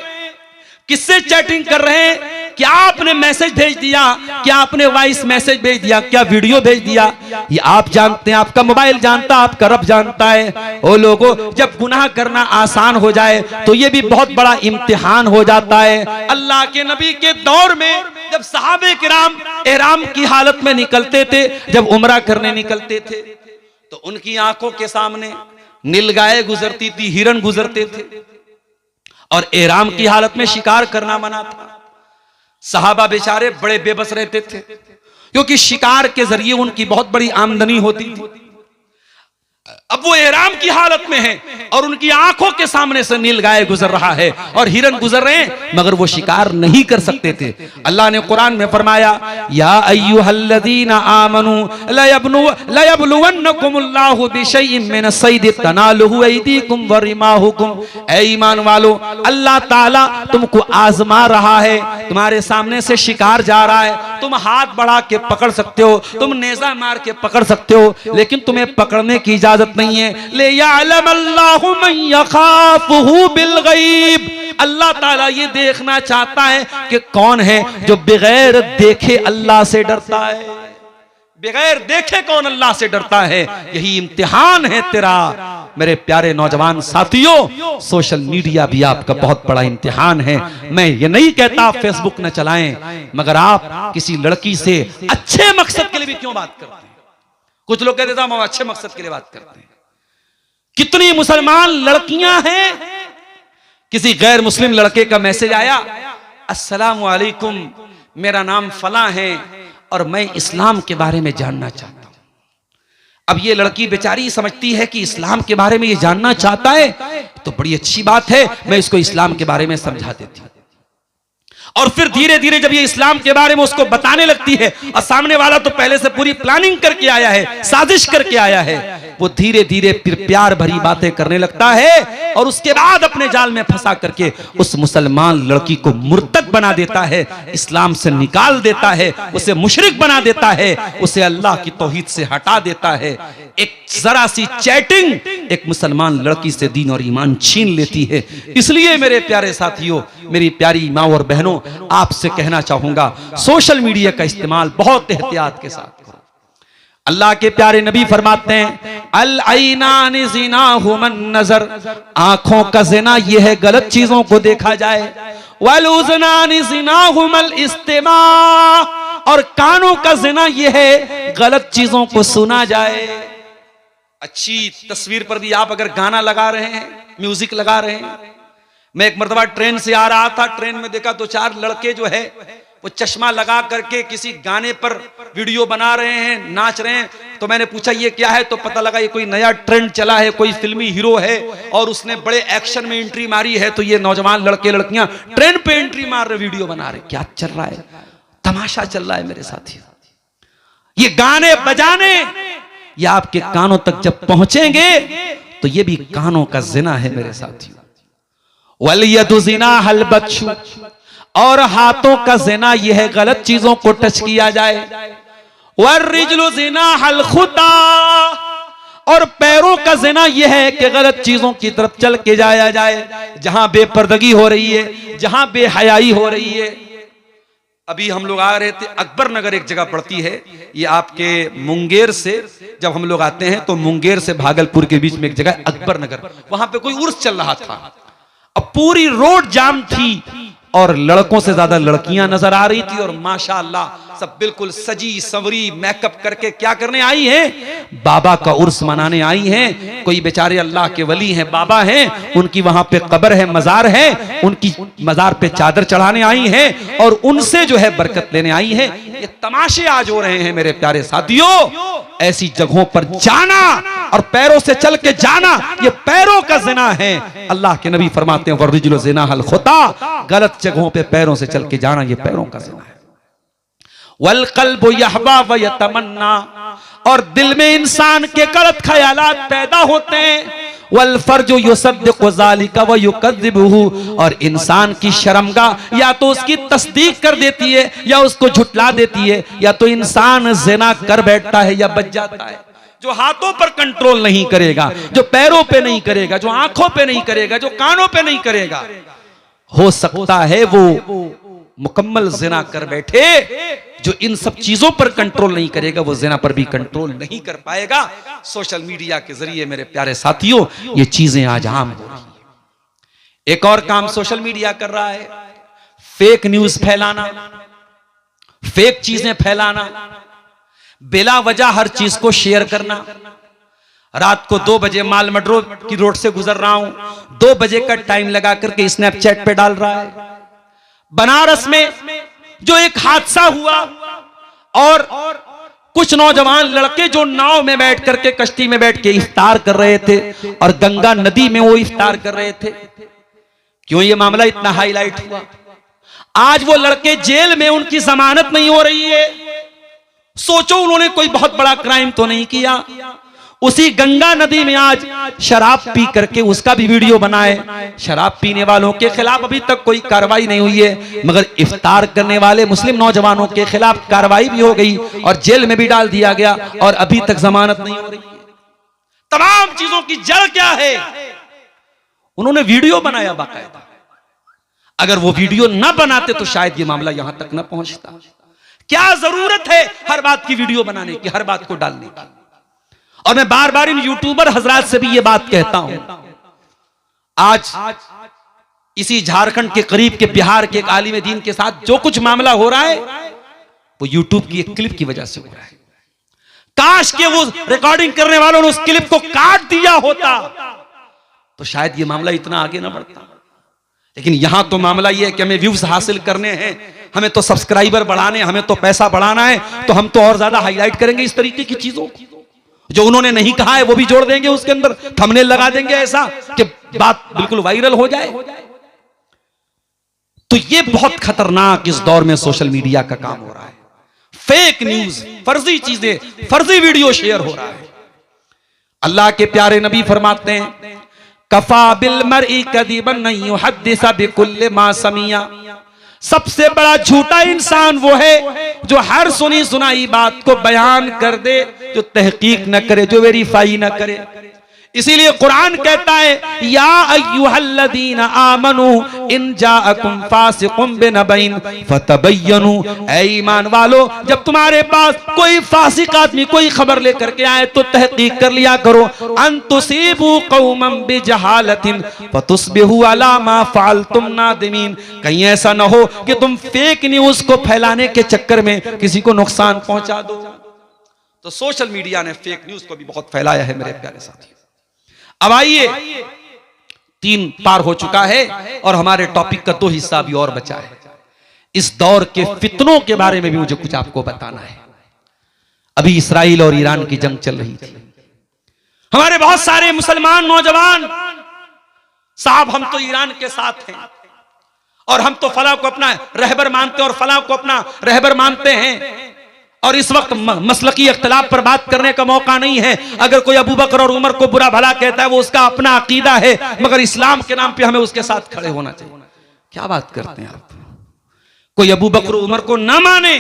किससे चैटिंग कर रहे हैं, क्या आपने मैसेज भेज दिया, क्या आपने वॉइस मैसेज भेज दिया, क्या वीडियो भेज दिया, ये आप जानते हैं, आपका मोबाइल जानता है, आपका रब जानता है। ओ लोगों, जब गुनाह करना आसान हो जाए तो ये भी बहुत बड़ा इम्तिहान हो जाता है। अल्लाह के नबी के दौर में जब सहाबे किराम एहराम की हालत में निकलते थे, जब उम्रा करने निकलते थे, तो उनकी आंखों के सामने नीलगाय गुजरती थी, हिरण गुजरते थे, और एहराम की हालत में शिकार करना मना था। सहाबा बेचारे बड़े बेबस रहते थे, क्योंकि शिकार के जरिए उनकी बहुत बड़ी आमदनी होती थी। अब वो एहराम की हालत में है और उनकी आंखों के सामने से नीलगाय गुजर रहा है और हिरन गुजर रहे हैं, मगर वो शिकार नहीं कर सकते थे। अल्लाह ने कुरान में फरमाया या अय्युहल्लज़ीना आमनू लयब्लुवन्नकुमुल्लाहु बिशैइन मिन सैद तनालुहु अयदीकुम व रिमाहुकुम। ऐ ईमान वालो, अल्लाह ताला तुमको आजमा रहा है, तुम्हारे सामने से शिकार जा रहा है, तुम हाथ बढ़ा के पकड़ सकते हो, तुम नेजा मार के पकड़ सकते हो, लेकिन तुम्हें पकड़ने की इजाजत नहीं है। ले यअलम अल्लाहु मन यखाफुहु बिल गैब। अल्लाह ताला ये देखना चाहता है कि कौन है जो बगैर देखे अल्लाह से डरता है। बगैर देखे कौन अल्लाह से डरता है, यही इम्तिहान है तेरा। मेरे प्यारे नौजवान साथियों, सोशल मीडिया भी आपका बहुत बड़ा इम्तिहान है। मैं ये नहीं कहता आप फेसबुक न चलाएं, मगर आप किसी लड़की से अच्छे मकसद के लिए भी क्यों बात करते हैं। कुछ लोग कहते हैं हम अच्छे मकसद के लिए बात करते हैं। कितनी मुसलमान लड़कियां हैं, किसी गैर मुस्लिम लड़के का मैसेज आया, अस्सलामु अलैकुम, मेरा नाम फलां है और मैं इस्लाम के बारे में जानना चाहता हूं। अब ये लड़की बेचारी समझती है कि इस्लाम के बारे में ये जानना चाहता है तो बड़ी अच्छी बात है, मैं इसको इस्लाम के बारे में समझा देती हूं। और फिर धीरे धीरे जब ये इस्लाम के बारे में उसको बताने लगती है, और सामने वाला तो पहले से पूरी प्लानिंग करके आया है, साजिश करके आया है, वो धीरे धीरे फिर प्यार भरी बातें करने लगता है और उसके बाद अपने जाल में फंसा करके उस मुसलमान लड़की को मुर्तद बना देता है, इस्लाम से निकाल देता है, उसे मुशरिक बना देता है, उसे अल्लाह की तौहीद से हटा देता है। एक जरा सी चैटिंग एक मुसलमान लड़की से दीन और ईमान छीन लेती है। इसलिए मेरे प्यारे साथियों, मेरी प्यारी माँ और बहनों, आपसे कहना चाहूंगा सोशल मीडिया का इस्तेमाल बहुत एहतियात के साथ करो। अल्लाह के प्यारे नबी फरमाते हैं अल ऐनान ज़िनाहुमन नज़र, आंखों का ज़िना यह है गलत चीजों को देखा जाए। वल उज़नान ज़िनाहुमल इस्तिमा, और कानों का ज़िना यह है गलत चीजों को सुना जाए। अच्छी तस्वीर पर भी आप अगर गाना लगा रहे हैं, म्यूजिक लगा रहे हैं। मैं एक मर्तबा ट्रेन से आ रहा था, ट्रेन में देखा 2-4 लड़के जो है वो चश्मा लगा करके किसी गाने पर वीडियो बना रहे हैं, नाच रहे हैं। तो मैंने पूछा ये क्या है, तो पता लगा ये कोई नया ट्रेंड चला है, कोई फिल्मी हीरो है और उसने बड़े एक्शन में एंट्री मारी है, तो ये नौजवान लड़के लड़कियां ट्रेन पे एंट्री मार रहे, वीडियो बना रहे। क्या चल रहा है? तमाशा चल रहा है मेरे साथी। ये गाने बजाने ये आपके कानों तक जब पहुंचेंगे तो ये भी कानों का ज़िना है मेरे साथियों। वलियदु ज़िना हल बच्चू, और हाथों का ज़िना यह है गलत चीजों को टच किया जाए। वर्रिजलु ज़िना हल खुता, और पैरों का ज़िना यह है कि गलत चीजों की तरफ चल के जाया जाए, जहां बेपर्दगी हो रही है, जहां बेहयाई हो रही है। अभी हम लोग आ रहे थे, अकबर नगर एक जगह पड़ती है, ये आपके मुंगेर से जब हम लोग आते हैं तो मुंगेर से भागलपुर के बीच में एक जगह अकबर नगर, वहां पे कोई उर्स चल रहा था। अब पूरी रोड जाम थी और लड़कों से ज्यादा लड़कियां नजर आ रही थी, और माशाअल्लाह सब बिल्कुल सजी संवरी मेकअप करके क्या करने आई हैं? बाबा का उर्स मनाने आई हैं। कोई बेचारे अल्लाह के वली हैं, बाबा हैं, उनकी वहां पे कब्र है, मजार है, उनकी मजार पे चादर चढ़ाने आई हैं और उनसे जो है बरकत लेने आई हैं। ये तमाशे आज हो रहे हैं मेरे प्यारे साथियों। ऐसी जगहों पर जाना और पैरों से चल के जाना ये पैरों का ज़िना है। अल्लाह के नबी फरमाते हैं वर्रिजलु ज़िना हल खुता, गलत जगहों पे पैरों से चल के जाना ये पैरों का ज़िना है। वल कल्बु यहवा व यतमन्ना, और दिल में इंसान के गलत ख्यालात पैदा होते हैं। वल फर्जु युसद्दिकु ज़ालिका व युकज़्ज़िबुहु, और इंसान की शर्मगाह या तो उसकी तस्दीक कर देती है या उसको झुटला देती है, या तो इंसान ज़िना कर बैठता है या बच जाता है। जो हाथों पर कंट्रोल नहीं करेगा, जो पैरों पे नहीं करेगा, जो आंखों पे नहीं करेगा, जो कानों पे नहीं करेगा, हो सकता है वो मुकम्मल ज़िना कर बैठे। जो इन सब चीजों पर कंट्रोल नहीं करेगा वो ज़िना पर भी कंट्रोल नहीं कर पाएगा। सोशल मीडिया के जरिए मेरे प्यारे साथियों ये चीजें आज आम हो रही हैं। एक और काम सोशल मीडिया कर रहा है, फेक न्यूज फैलाना, फेक चीजें फैलाना, बिला वजह हर चीज को शेयर करना। रात को 2 बजे माल मड्रो की रोड से गुजर रहा हूं, 2 बजे का टाइम लगा करके स्नैपचैट पे डाल रहा है। बनारस में जो एक हादसा हुआ और कुछ नौजवान लड़के जो नाव में बैठ करके, कश्ती में बैठ के इफ्तार कर रहे थे और गंगा नदी में वो इफ्तार कर रहे थे। क्यों ये मामला इतना हाईलाइट हुआ? आज वो लड़के जेल में, उनकी जमानत नहीं हो रही है। सोचो उन्होंने कोई बहुत बड़ा क्राइम तो नहीं किया। उसी गंगा नदी में आज शराब पी करके उसका भी वीडियो बनाए। शराब पीने वालों के खिलाफ अभी तक कोई कार्रवाई नहीं हुई है, मगर इफ्तार करने वाले मुस्लिम नौजवानों के खिलाफ कार्रवाई भी हो गई और जेल में भी डाल दिया गया और अभी तक जमानत नहीं हो रही है। तमाम चीजों की जड़ क्या है? उन्होंने वीडियो बनाया बाकायदा। अगर वो वीडियो ना बनाते तो शायद ये मामला यहां तक ना पहुंचता। क्या जरूरत है हर बात की वीडियो बनाने की, हर बात को डालने की? और मैं बार बार इन यूट्यूबर हजरात से भी ये बात कहता हूं। आज इसी झारखंड के करीब के बिहार के एक आलिम दीन के साथ जो कुछ मामला हो रहा है वो यूट्यूब की एक क्लिप की वजह से हो रहा है। काश के वो रिकॉर्डिंग करने वालों ने उस क्लिप को काट दिया होता तो शायद ये मामला इतना आगे ना बढ़ता। लेकिन यहां तो मामला ये है कि हमें व्यूज हासिल करने हैं, हमें तो सब्सक्राइबर बढ़ाने, हमें तो पैसा बढ़ाना है, तो हम तो और ज्यादा हाईलाइट करेंगे इस तरीके की चीजों। जो उन्होंने नहीं कहा है वो भी जोड़ देंगे, उसके अंदर थंबनेल लगा देंगे ऐसा कि बात बिल्कुल वायरल हो जाए। तो ये बहुत खतरनाक इस दौर में सोशल मीडिया का काम हो रहा है। फेक न्यूज, फर्जी चीजें, फर्जी वीडियो शेयर हो रहा है। अल्लाह के प्यारे नबी फरमाते हैं कफा बिल मरई कदीबन नहीं युहद्दिस बिकुल्लि मा समिया। सबसे बड़ा झूठा इंसान वो है जो हर सुनी सुनाई बात को बयान कर दे, जो तहकीक न करे, जो वेरीफाई न करे। इसीलिए कुरान कहता है या अय्युहल्लज़ीना आमनू इन जाअकुम फासिकुम बिनबइन फतबय्यनु, ऐ ईमान वालो जब तुम्हारे पास कोई फासिक आदमी कोई खबर लेकर के आए तो तहकीक कर लिया करो। अन तुसीबू कौमम बिजहालतिन फतुस्बिहू अला मा फअलतुम नादिमीन, कहीं ऐसा ना हो कि तुम फेक न्यूज को फैलाने के चक्कर में किसी को नुकसान पहुंचा दो। तो सोशल मीडिया ने फेक न्यूज को भी बहुत फैलाया है मेरे प्यारे साथियों। अब आइए 3 पार हो चुका है और हमारे टॉपिक का 2 हिस्सा भी और बचा है। इस दौर के फितनों के बारे में भी मुझे कुछ आपको बताना है। अभी इस्राइल और ईरान की जंग चल रही थी। हमारे बहुत सारे मुसलमान नौजवान साहब हम तो ईरान के साथ हैं और हम तो फलां को अपना रहबर मानते हैं और फलां को अपना रहबर मानते हैं, और इस वक्त मसलकी इख्तिलाफ पर बात करने का मौका नहीं है। अगर कोई अबू बकर और उमर को बुरा भला कहता है वो उसका अपना अकीदा है, मगर इस्लाम के नाम पे हमें उसके साथ खड़े होना चाहिए। क्या बात करते हैं आप? कोई अबू बकर उमर को ना माने,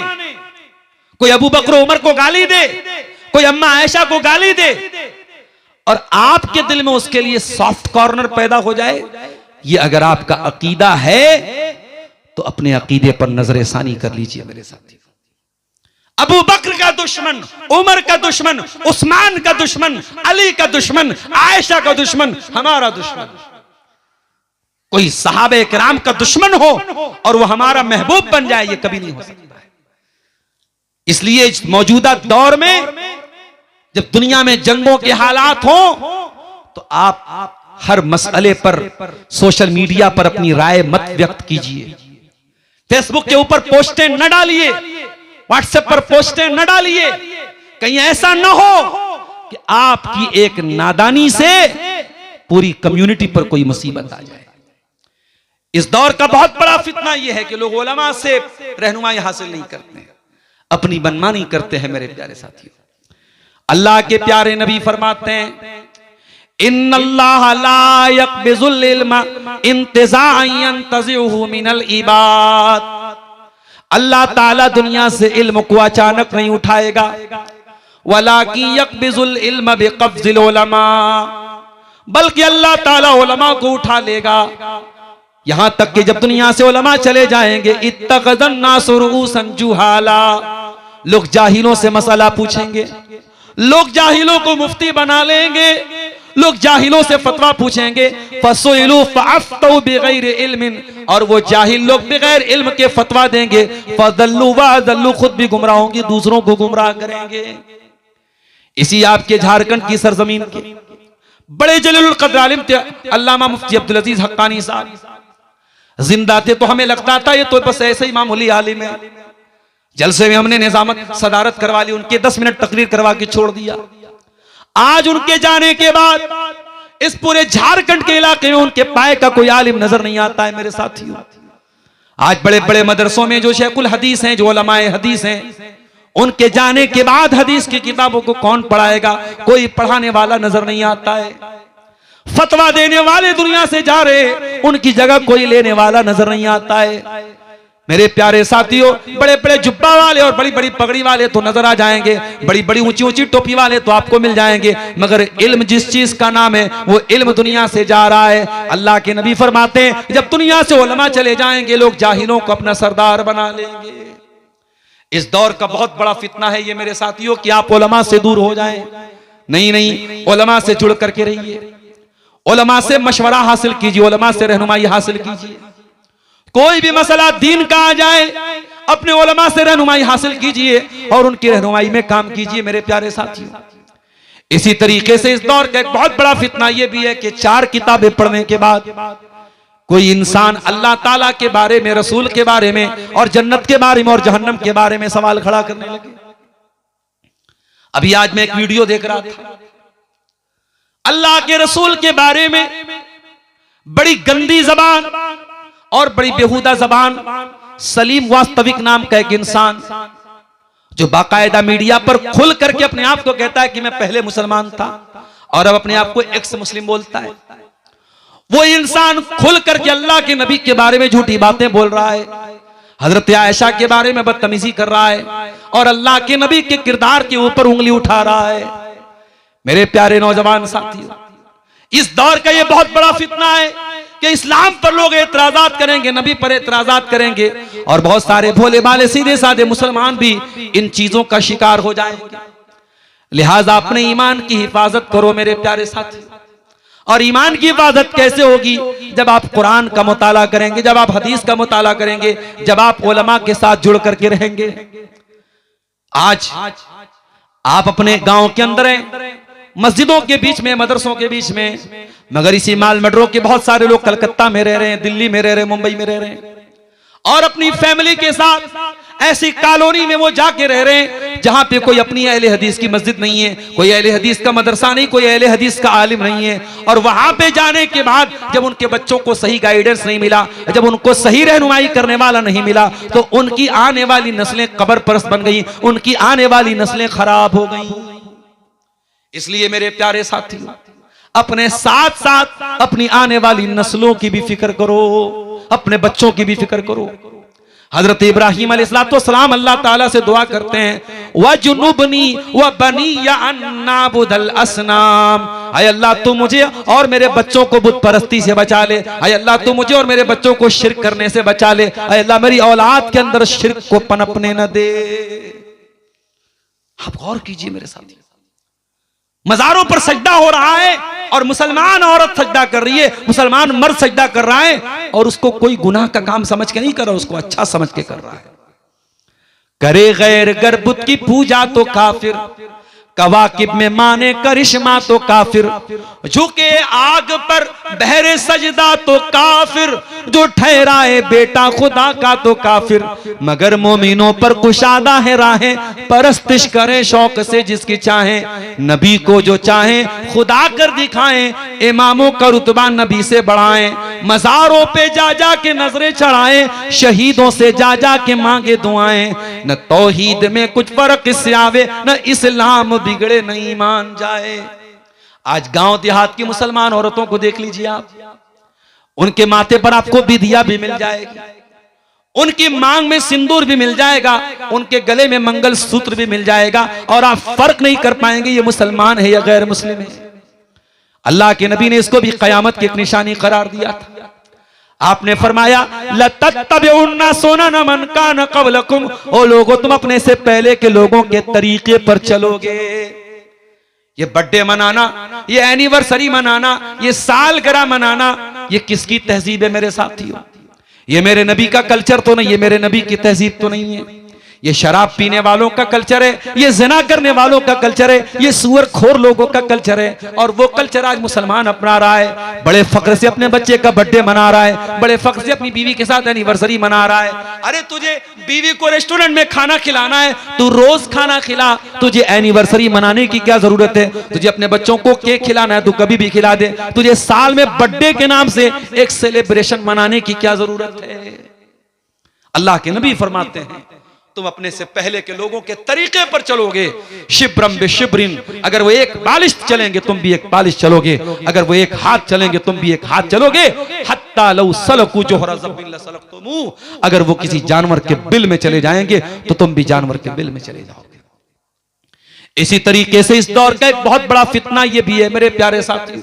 कोई अबू बकर उमर को गाली दे, कोई अम्मा आयशा को गाली दे और आपके दिल में उसके लिए सॉफ्ट कॉर्नर पैदा हो जाए, ये अगर आपका अकीदा है तो अपने अकीदे पर नजरसानी कर लीजिए मेरे साथी। अबू बकर का दुश्मन, उमर का दुश्मन, उस्मान का दुश्मन, अली का दुश्मन, आयशा का दुश्मन, हमारा दुश्मन। कोई सहाबे किराम का दुश्मन हो और वो हमारा महबूब बन जाए, ये कभी नहीं हो सकता है। इसलिए इस मौजूदा दौर में जब दुनिया में जंगों के हालात हो तो आप हर मसले पर सोशल मीडिया पर अपनी राय मत व्यक्त कीजिए। फेसबुक के ऊपर पोस्टें न डालिए, व्हाट्सएप पर पोस्टें न डालिए, कहीं ऐसा न हो कि आपकी एक नादानी से पूरी कम्युनिटी पर कोई मुसीबत आ जाए। इस दौर का बहुत बड़ा फितना यह है कि लोग उलमा से रहनुमाई हासिल नहीं करते हैं, अपनी मनमानी करते हैं मेरे प्यारे साथियों। अल्लाह के प्यारे नबी फरमाते हैं इन्नल्लाह ला यक़बिज़ुल इल्मा इंतिज़ाअन यंतज़िउहु मिनल इबाद, अल्लाह ताला दुनिया से इल्म को अचानक नहीं उठाएगा, वलाकिन यक़बिज़ुल इल्म बिक़ब्ज़िल उलमा, बल्कि अल्लाह ताला उलमा को उठा लेगा। यहां तक कि जब दुनिया से उलमा चले जाएंगे इत्तख़ज़न नासु रुऊसन जुहाला, लोग जाहिलों से मसला पूछेंगे, लोग जाहिलों को मुफ्ती बना लेंगे, लोग जाहिलों से फतवा पूछेंगे। फसुइलू फअफ्तौ बिगैर इल्मिन, और वो जाहिल लोग बगैर इल्म के फतवा देंगे। फदल्लू वदल्लू, खुद भी गुमराह होंगे, दूसरों को गुमराह करेंगे। इसी आपके झारखंड की सरजमीन के बड़े जलीलुल कद्र आलिम थे अल्लामा मुफ्ती अब्दुल अजीज हक्कानी साहब, जिंदा थे तो हमें लगता था ये तो बस ऐसे ही मामूली आलिम है। जलसे में हमने निजामत सदारत करवा ली, उनके 10 मिनट तकरीर करवा के छोड़ दिया। आज उनके जाने के बाद इस पूरे झारखंड के इलाके में उनके पाए का कोई आलिम नजर नहीं आता है मेरे साथियों। आज बड़े बड़े मदरसों में जो शेखुल हदीस हैं, जो उलमाए हदीस हैं, उनके जाने के बाद हदीस की किताबों को कौन पढ़ाएगा? कोई पढ़ाने वाला नजर नहीं आता है। फतवा देने वाले दुनिया से जा रहे, उनकी जगह कोई लेने वाला नजर नहीं आता है। मेरे प्यारे साथियों, बड़े बड़े जुब्बा वाले और बड़ी बड़ी पगड़ी वाले तो नजर आ जाएंगे, बड़ी बड़ी ऊंची ऊंची टोपी वाले तो आपको मिल जाएंगे, मगर इल्म जिस चीज का नाम है वो इल्म दुनिया से जा रहा है। अल्लाह के नबी फरमाते हैं जब दुनिया से उलमा चले जाएंगे लोग जाहिलों को अपना सरदार बना लेंगे। इस दौर का बहुत बड़ा फितना है ये मेरे साथियों कि आप उलमा से दूर हो जाएं। नहीं नहीं, उलमा से जुड़ करके रहिए, उलमा से मशवरा हासिल कीजिए, उलमा से रहनुमाई हासिल कीजिए। कोई भी मसला दीन का आ जाए अपने उलमा से रहनुमाई हासिल कीजिए और उनकी रहनुमाई में काम कीजिए मेरे प्यारे साथियों। इसी तरीके से इस दौर का एक बहुत बड़ा फितना यह भी है कि 4 किताबें पढ़ने के बाद कोई इंसान अल्लाह ताला के बारे में, रसूल के बारे में और जन्नत के बारे में और जहन्नम के बारे में सवाल खड़ा करने लगे। अभी आज मैं एक वीडियो देख रहा था, अल्लाह के रसूल के बारे में बड़ी गंदी जबान और बड़ी बेहुदा जबान सलीम वास्तविक नाम का एक इंसान जो बाकायदा मीडिया पर खुल करके अपने आप को कहता है कि मैं पहले मुसलमान था और अब अपने आप को एक्स मुस्लिम बोलता है, वो इंसान खुल करके अल्लाह के नबी के बारे में झूठी बातें बोल रहा है, हजरत आयशा के बारे में बदतमीजी कर रहा है और अल्लाह के नबी के किरदार के ऊपर उंगली उठा रहा है। मेरे प्यारे नौजवान साथियों, इस दौर का ये बहुत बड़ा फितना है कि इस्लाम पर लोग एतराजात करेंगे, नबी पर एतराजात करेंगे, और बहुत सारे भोले भाले सीधे साधे मुसलमान भी इन चीजों का शिकार हो जाएंगे। लिहाजा अपने ईमान की हिफाजत करो मेरे प्यारे साथी। और ईमान की हिफाजत कैसे होगी? जब आप कुरान का मुताला करेंगे, जब आप हदीस का मुताला करेंगे, जब आप उलमा के साथ जुड़ करके रहेंगे। आज आप अपने गांव के अंदर हैं, मस्जिदों के बीच में, मदरसों के बीच में, मगर इसी माल मेट्रो के बहुत सारे लोग कलकत्ता में रह रहे हैं, दिल्ली में रह रहे हैं, मुंबई में रह रहे हैं, और अपनी फैमिली के साथ ऐसी कॉलोनी में वो जाके रह रहे हैं जहां पे कोई अपनी अहले हदीस की मस्जिद नहीं है, कोई अहले हदीस का मदरसा नहीं, कोई अहले हदीस का आलिम नहीं है। और वहां पे जाने के बाद जब उनके बच्चों को सही गाइडेंस नहीं मिला, जब उनको सही रहनुमाई करने वाला नहीं मिला, तो उनकी आने वाली नस्लें कब्र परस्त बन गई, उनकी आने वाली नस्लें खराब हो गई। इसलिए मेरे प्यारे साथियों, अपने साथ साथ अपनी आने वाली नस्लों की भी फिक्र करो, अपने बच्चों की भी फिक्र करो। हजरत इब्राहिम अलैहिस्सलाम अल्लाह ताला से दुआ करते हैं, वजुनुबनी व बनिया अन नाबुदल असनाम। आय अल्लाह तू मुझे और मेरे बच्चों को बुत परस्ती से बचा ले। आय अल्लाह तू मुझे और मेरे बच्चों को शिर्क करने से बचा ले। आय अल्लाह मेरी औलाद के अंदर शिर्क को पनपने न दे। आप गौर कीजिए मेरे साथ, मजारों पर सजदा हो रहा है और मुसलमान औरत सजदा कर रही है, मुसलमान मर्द सजदा कर रहा है, और उसको कोई गुनाह का काम समझ के नहीं कर रहा, उसको अच्छा समझ के कर रहा है। करे गैर गर्बुत की पूजा तो काफिर, कवाकिब में माने करिश्मा तो काफिर, झुके आग पर बहरे सजदा तो काफिर, जो ठहराए बेटा खुदा का तो काफिर, मगर मोमिनों पर कुशादा है राहें, परस्तिश करे शौक से जिसकी चाहे, नबी को जो चाहे खुदा कर दिखाएं, इमामों का रुतबा नबी से बढ़ाएं, मज़ारों पे जा जा के नजरें चढ़ाएं, शहीदों से जा जा के मांगे दुआएं, न तौहीद में कुछ फर्क इससे आवे, न इस्लाम बिगड़े न ईमान जाए। आज गांव देहात की मुसलमान औरतों को देख लीजिए आप, उनके माथे पर आपको बिदिया भी मिल जाएगी, उनकी मांग में सिंदूर भी मिल जाएगा, उनके गले में मंगल सूत्र भी मिल जाएगा, और आप फर्क नहीं कर पाएंगे ये मुसलमान है या गैर मुस्लिम है। अल्लाह के नबी ने इसको भी कयामत की एक निशानी करार दिया था। आपने फरमाया, लतत्तबिउन्ना सुनन मन कान क़ब्लकुम, ओ लोगों तुम अपने से पहले के लोगों के तरीके पर चलोगे। ये बर्थडे मनाना, ये एनिवर्सरी मनाना, ये सालगिरह मनाना, ये किसकी तहजीब है मेरे साथियों? ये मेरे नबी का कल्चर तो नहीं, ये मेरे नबी की तहजीब तो नहीं है। ये शराब पीने वालों का कल्चर है, ये ज़िना करने वालों का कल्चर है, ये सूअरखोर लोगों का कल्चर है, और वो कल्चर आज मुसलमान अपना रहा है। बड़े फख्र से अपने बच्चे का बर्थडे मना रहा है, बड़े फख्र से अपनी बीवी के साथ एनिवर्सरी मना रहा है। अरे तुझे बीवी को रेस्टोरेंट में खाना खिलाना है, तू रोज खाना खिला, तुझे एनिवर्सरी मनाने की क्या जरूरत है? तुझे अपने बच्चों को केक खिलाना है, तू कभी भी खिला दे। तुझे साल में बर्थडे के नाम से एक सेलिब्रेशन मनाने की क्या जरूरत है? अल्लाह के नबी फरमाते हैं, तुम अपने से पहले के लोगों के तरीके पर चलोगे, शिब्रम बिशिब्रिन, अगर वो एक बालिश चलेंगे तुम भी एक बालिश चलोगे, अगर वो एक हाथ चलेंगे तुम भी एक हाथ चलोगे, हत्ता लौ सलकू जोहरा ज़ब्बिन लसलक्तुमू, अगर वो किसी जानवर के बिल में चले जाएंगे तो तुम भी जानवर के बिल में चले जाओगे। इसी तरीके से इस दौर का एक बहुत बड़ा फितना ये भी है मेरे प्यारे साथी,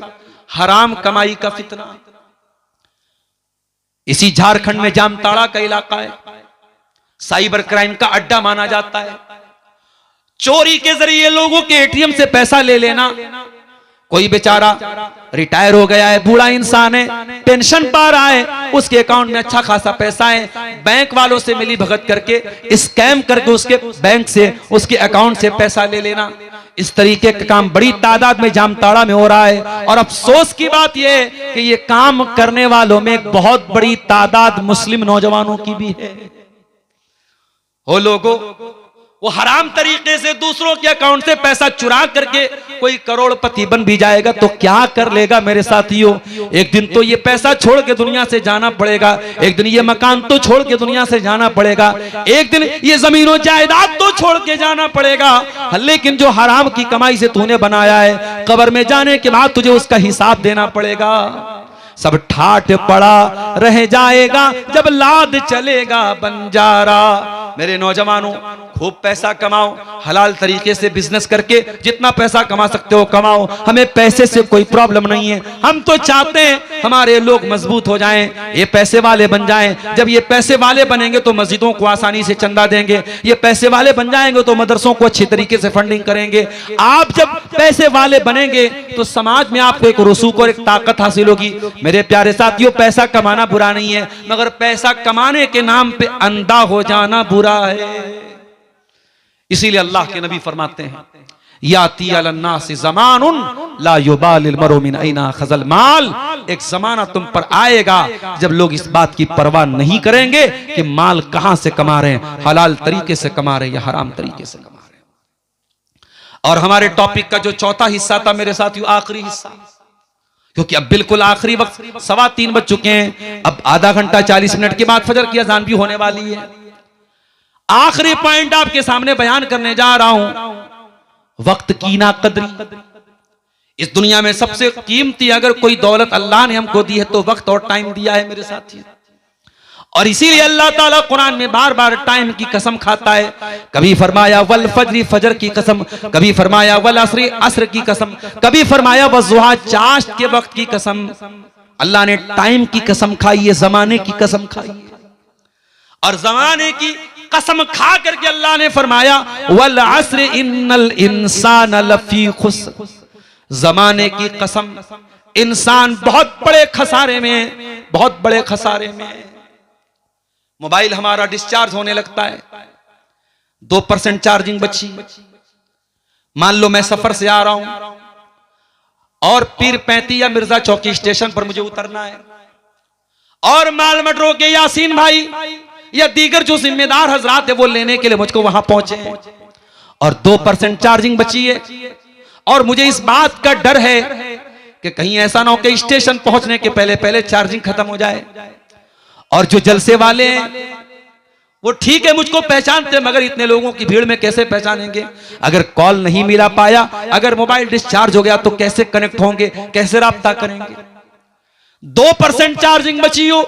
हराम कमाई का फितना। इसी झारखंड में जामताड़ा का इलाका है, साइबर क्राइम का अड्डा माना जाता है। चोरी के जरिए लोगों के एटीएम से पैसा ले लेना। कोई बेचारा रिटायर हो गया है, बूढ़ा इंसान है, पेंशन पा रहा है, उसके अकाउंट में अच्छा खासा पैसा है, बैंक वालों से मिली भगत करके स्कैम करके उसके बैंक से, उसके अकाउंट से पैसा ले लेना। इस तरीके का काम बड़ी तादाद में जामताड़ा में हो रहा है। और अफसोस की बात यह है कि ये काम करने वालों में एक बहुत बड़ी तादाद मुस्लिम नौजवानों की भी है। हो लोगों, वो हराम तरीके से दूसरों के अकाउंट से पैसा चुरा करके कोई करोड़पति बन भी जाएगा तो क्या कर लेगा मेरे साथियों? एक दिन तो ये पैसा छोड़ के दुनिया से जाना पड़ेगा, एक दिन ये मकान तो छोड़ के दुनिया से जाना पड़ेगा, एक दिन ये जमीनों जायदाद तो छोड़ के जाना पड़ेगा। लेकिन जो हराम की कमाई से तूने बनाया है, कब्र में जाने के बाद तुझे उसका हिसाब देना पड़ेगा। सब ठाठ पड़ा रह जाएगा जब लाद चलेगा बंजारा। मेरे नौजवानों, खूब पैसा कमाओ, हलाल तरीके से बिजनेस करके जितना पैसा कमा सकते हो कमाओ, हमें पैसे से कोई प्रॉब्लम नहीं है। हम तो चाहते हैं हमारे लोग मजबूत हो जाएं, ये पैसे वाले बन जाएं। जब ये पैसे वाले बनेंगे तो मस्जिदों को आसानी से चंदा देंगे, ये पैसे वाले बन जाएंगे तो मदरसों को अच्छी तरीके से फंडिंग करेंगे। आप जब पैसे वाले बनेंगे तो समाज में आपको एक रसूख और एक ताकत हासिल होगी। मेरे प्यारे साथियों, पैसा कमाना बुरा नहीं है, मगर पैसा कमाने के नाम पे अंधा हो जाना बुरा है। इसीलिए अल्लाह के नबी फरमाते हैं, याती अलन्नास ज़मानुन ला युबालिल मरउ मिन ऐना खज़ल माल। एक जमाना तुम पर आएगा जब लोग इस बात की परवाह नहीं करेंगे कि माल कहां से कमा रहे हैं, हलाल तरीके से कमा रहे हैं या हराम तरीके से कमा रहे हैं। और हमारे टॉपिक का जो चौथा हिस्सा था मेरे साथियों, आखिरी हिस्सा, क्योंकि अब बिल्कुल आखिरी वक्त 3:15 बज चुके हैं। अब आधा घंटा 40 मिनट के बाद फजर की अजान भी होने वाली है। आखिरी पॉइंट आपके सामने बयान करने जा रहा हूं, वक्त की ना कदरी। इस दुनिया में सबसे कीमती अगर कोई दौलत अल्लाह ने हमको दी है तो वक्त और टाइम दिया है मेरे साथियों। और इसीलिए अल्लाह ताला कुरान में बार बार टाइम की कसम खाता है। कभी फरमाया वल फज्र, फजर की कसम, कभी फरमाया वल अस्र, अस्र की कसम, कभी फरमाया वज़ुहा, चाश्त के वक्त की कसम। अल्लाह ने टाइम की कसम खाई है, जमाने की कसम खाई है। और जमाने की कसम खा करके अल्लाह ने फरमाया वल अस्र इन्नल इंसान लफी खुस्र। जमाने की कसम, इंसान बहुत बड़े खसारे में, बहुत बड़े खसारे में। मोबाइल हमारा डिस्चार्ज होने लगता है, 2% चार्जिंग बची। मान लो मैं सफर से आ रहा हूं और पीर 35 या मिर्जा चौकी स्टेशन पर मुझे उतरना है, और माल मटरों के यासीन भाई या दीगर जो जिम्मेदार हजरात है वो लेने के लिए मुझको वहां पहुंचे, और 2% चार्जिंग बची है। और मुझे इस बात का डर है कि कहीं ऐसा ना हो कि स्टेशन पहुंचने के पहले पहले चार्जिंग खत्म हो जाए। और जो जलसे वाले हैं वो ठीक है, मुझको पहचानते हैं, मगर इतने लोगों की भीड़ में कैसे पहचानेंगे? अगर कॉल नहीं मिला पाया, अगर मोबाइल डिस्चार्ज हो गया तो कैसे कनेक्ट होंगे, कैसे राब्ता करेंगे? 2% चार्जिंग बची हो,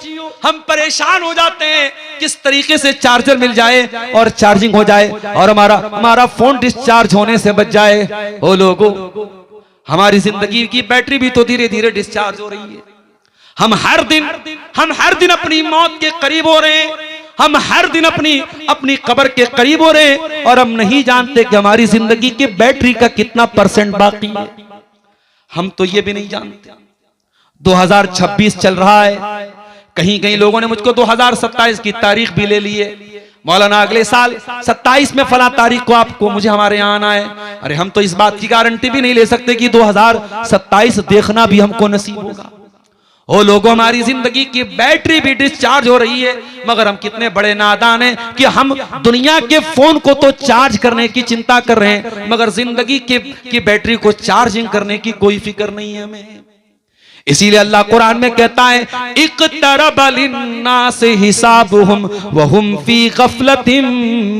हम परेशान हो जाते हैं किस तरीके से चार्जर मिल जाए और चार्जिंग हो जाए और हमारा फोन डिस्चार्ज होने से बच जाए। ओ लोगों, हमारी जिंदगी की बैटरी भी तो धीरे धीरे डिस्चार्ज हो रही है। हम हर दिन अपनी मौत के करीब हो रहे हैं, हम हर दिन अपनी कब्र के करीब हो रहे हैं, और हम नहीं जानते कि हमारी जिंदगी की बैटरी का कितना % बाकी है। हम तो ये भी नहीं जानते। 2026 चल रहा है, कहीं कहीं लोगों ने मुझको 2027 की तारीख भी ले ली है। मौलाना अगले साल 27 में फला तारीख को आपको मुझे हमारे यहाँ आना है। अरे हम तो इस बात की गारंटी भी नहीं ले सकते कि 2027 देखना भी हमको नसीब होगा। ओ लोगों, हमारी जिंदगी की बैटरी भी डिस्चार्ज हो रही है, मगर हम कितने बड़े नादान हैं कि हम दुनिया के फोन को तो चार्ज करने की चिंता कर रहे हैं, मगर जिंदगी की बैटरी को चार्जिंग करने की कोई फिक्र नहीं है हमें। इसीलिए अल्लाह कुरान में कहता है इक़्तरब लिन्नास हिसाबुहुम व हुम फी गफलतिम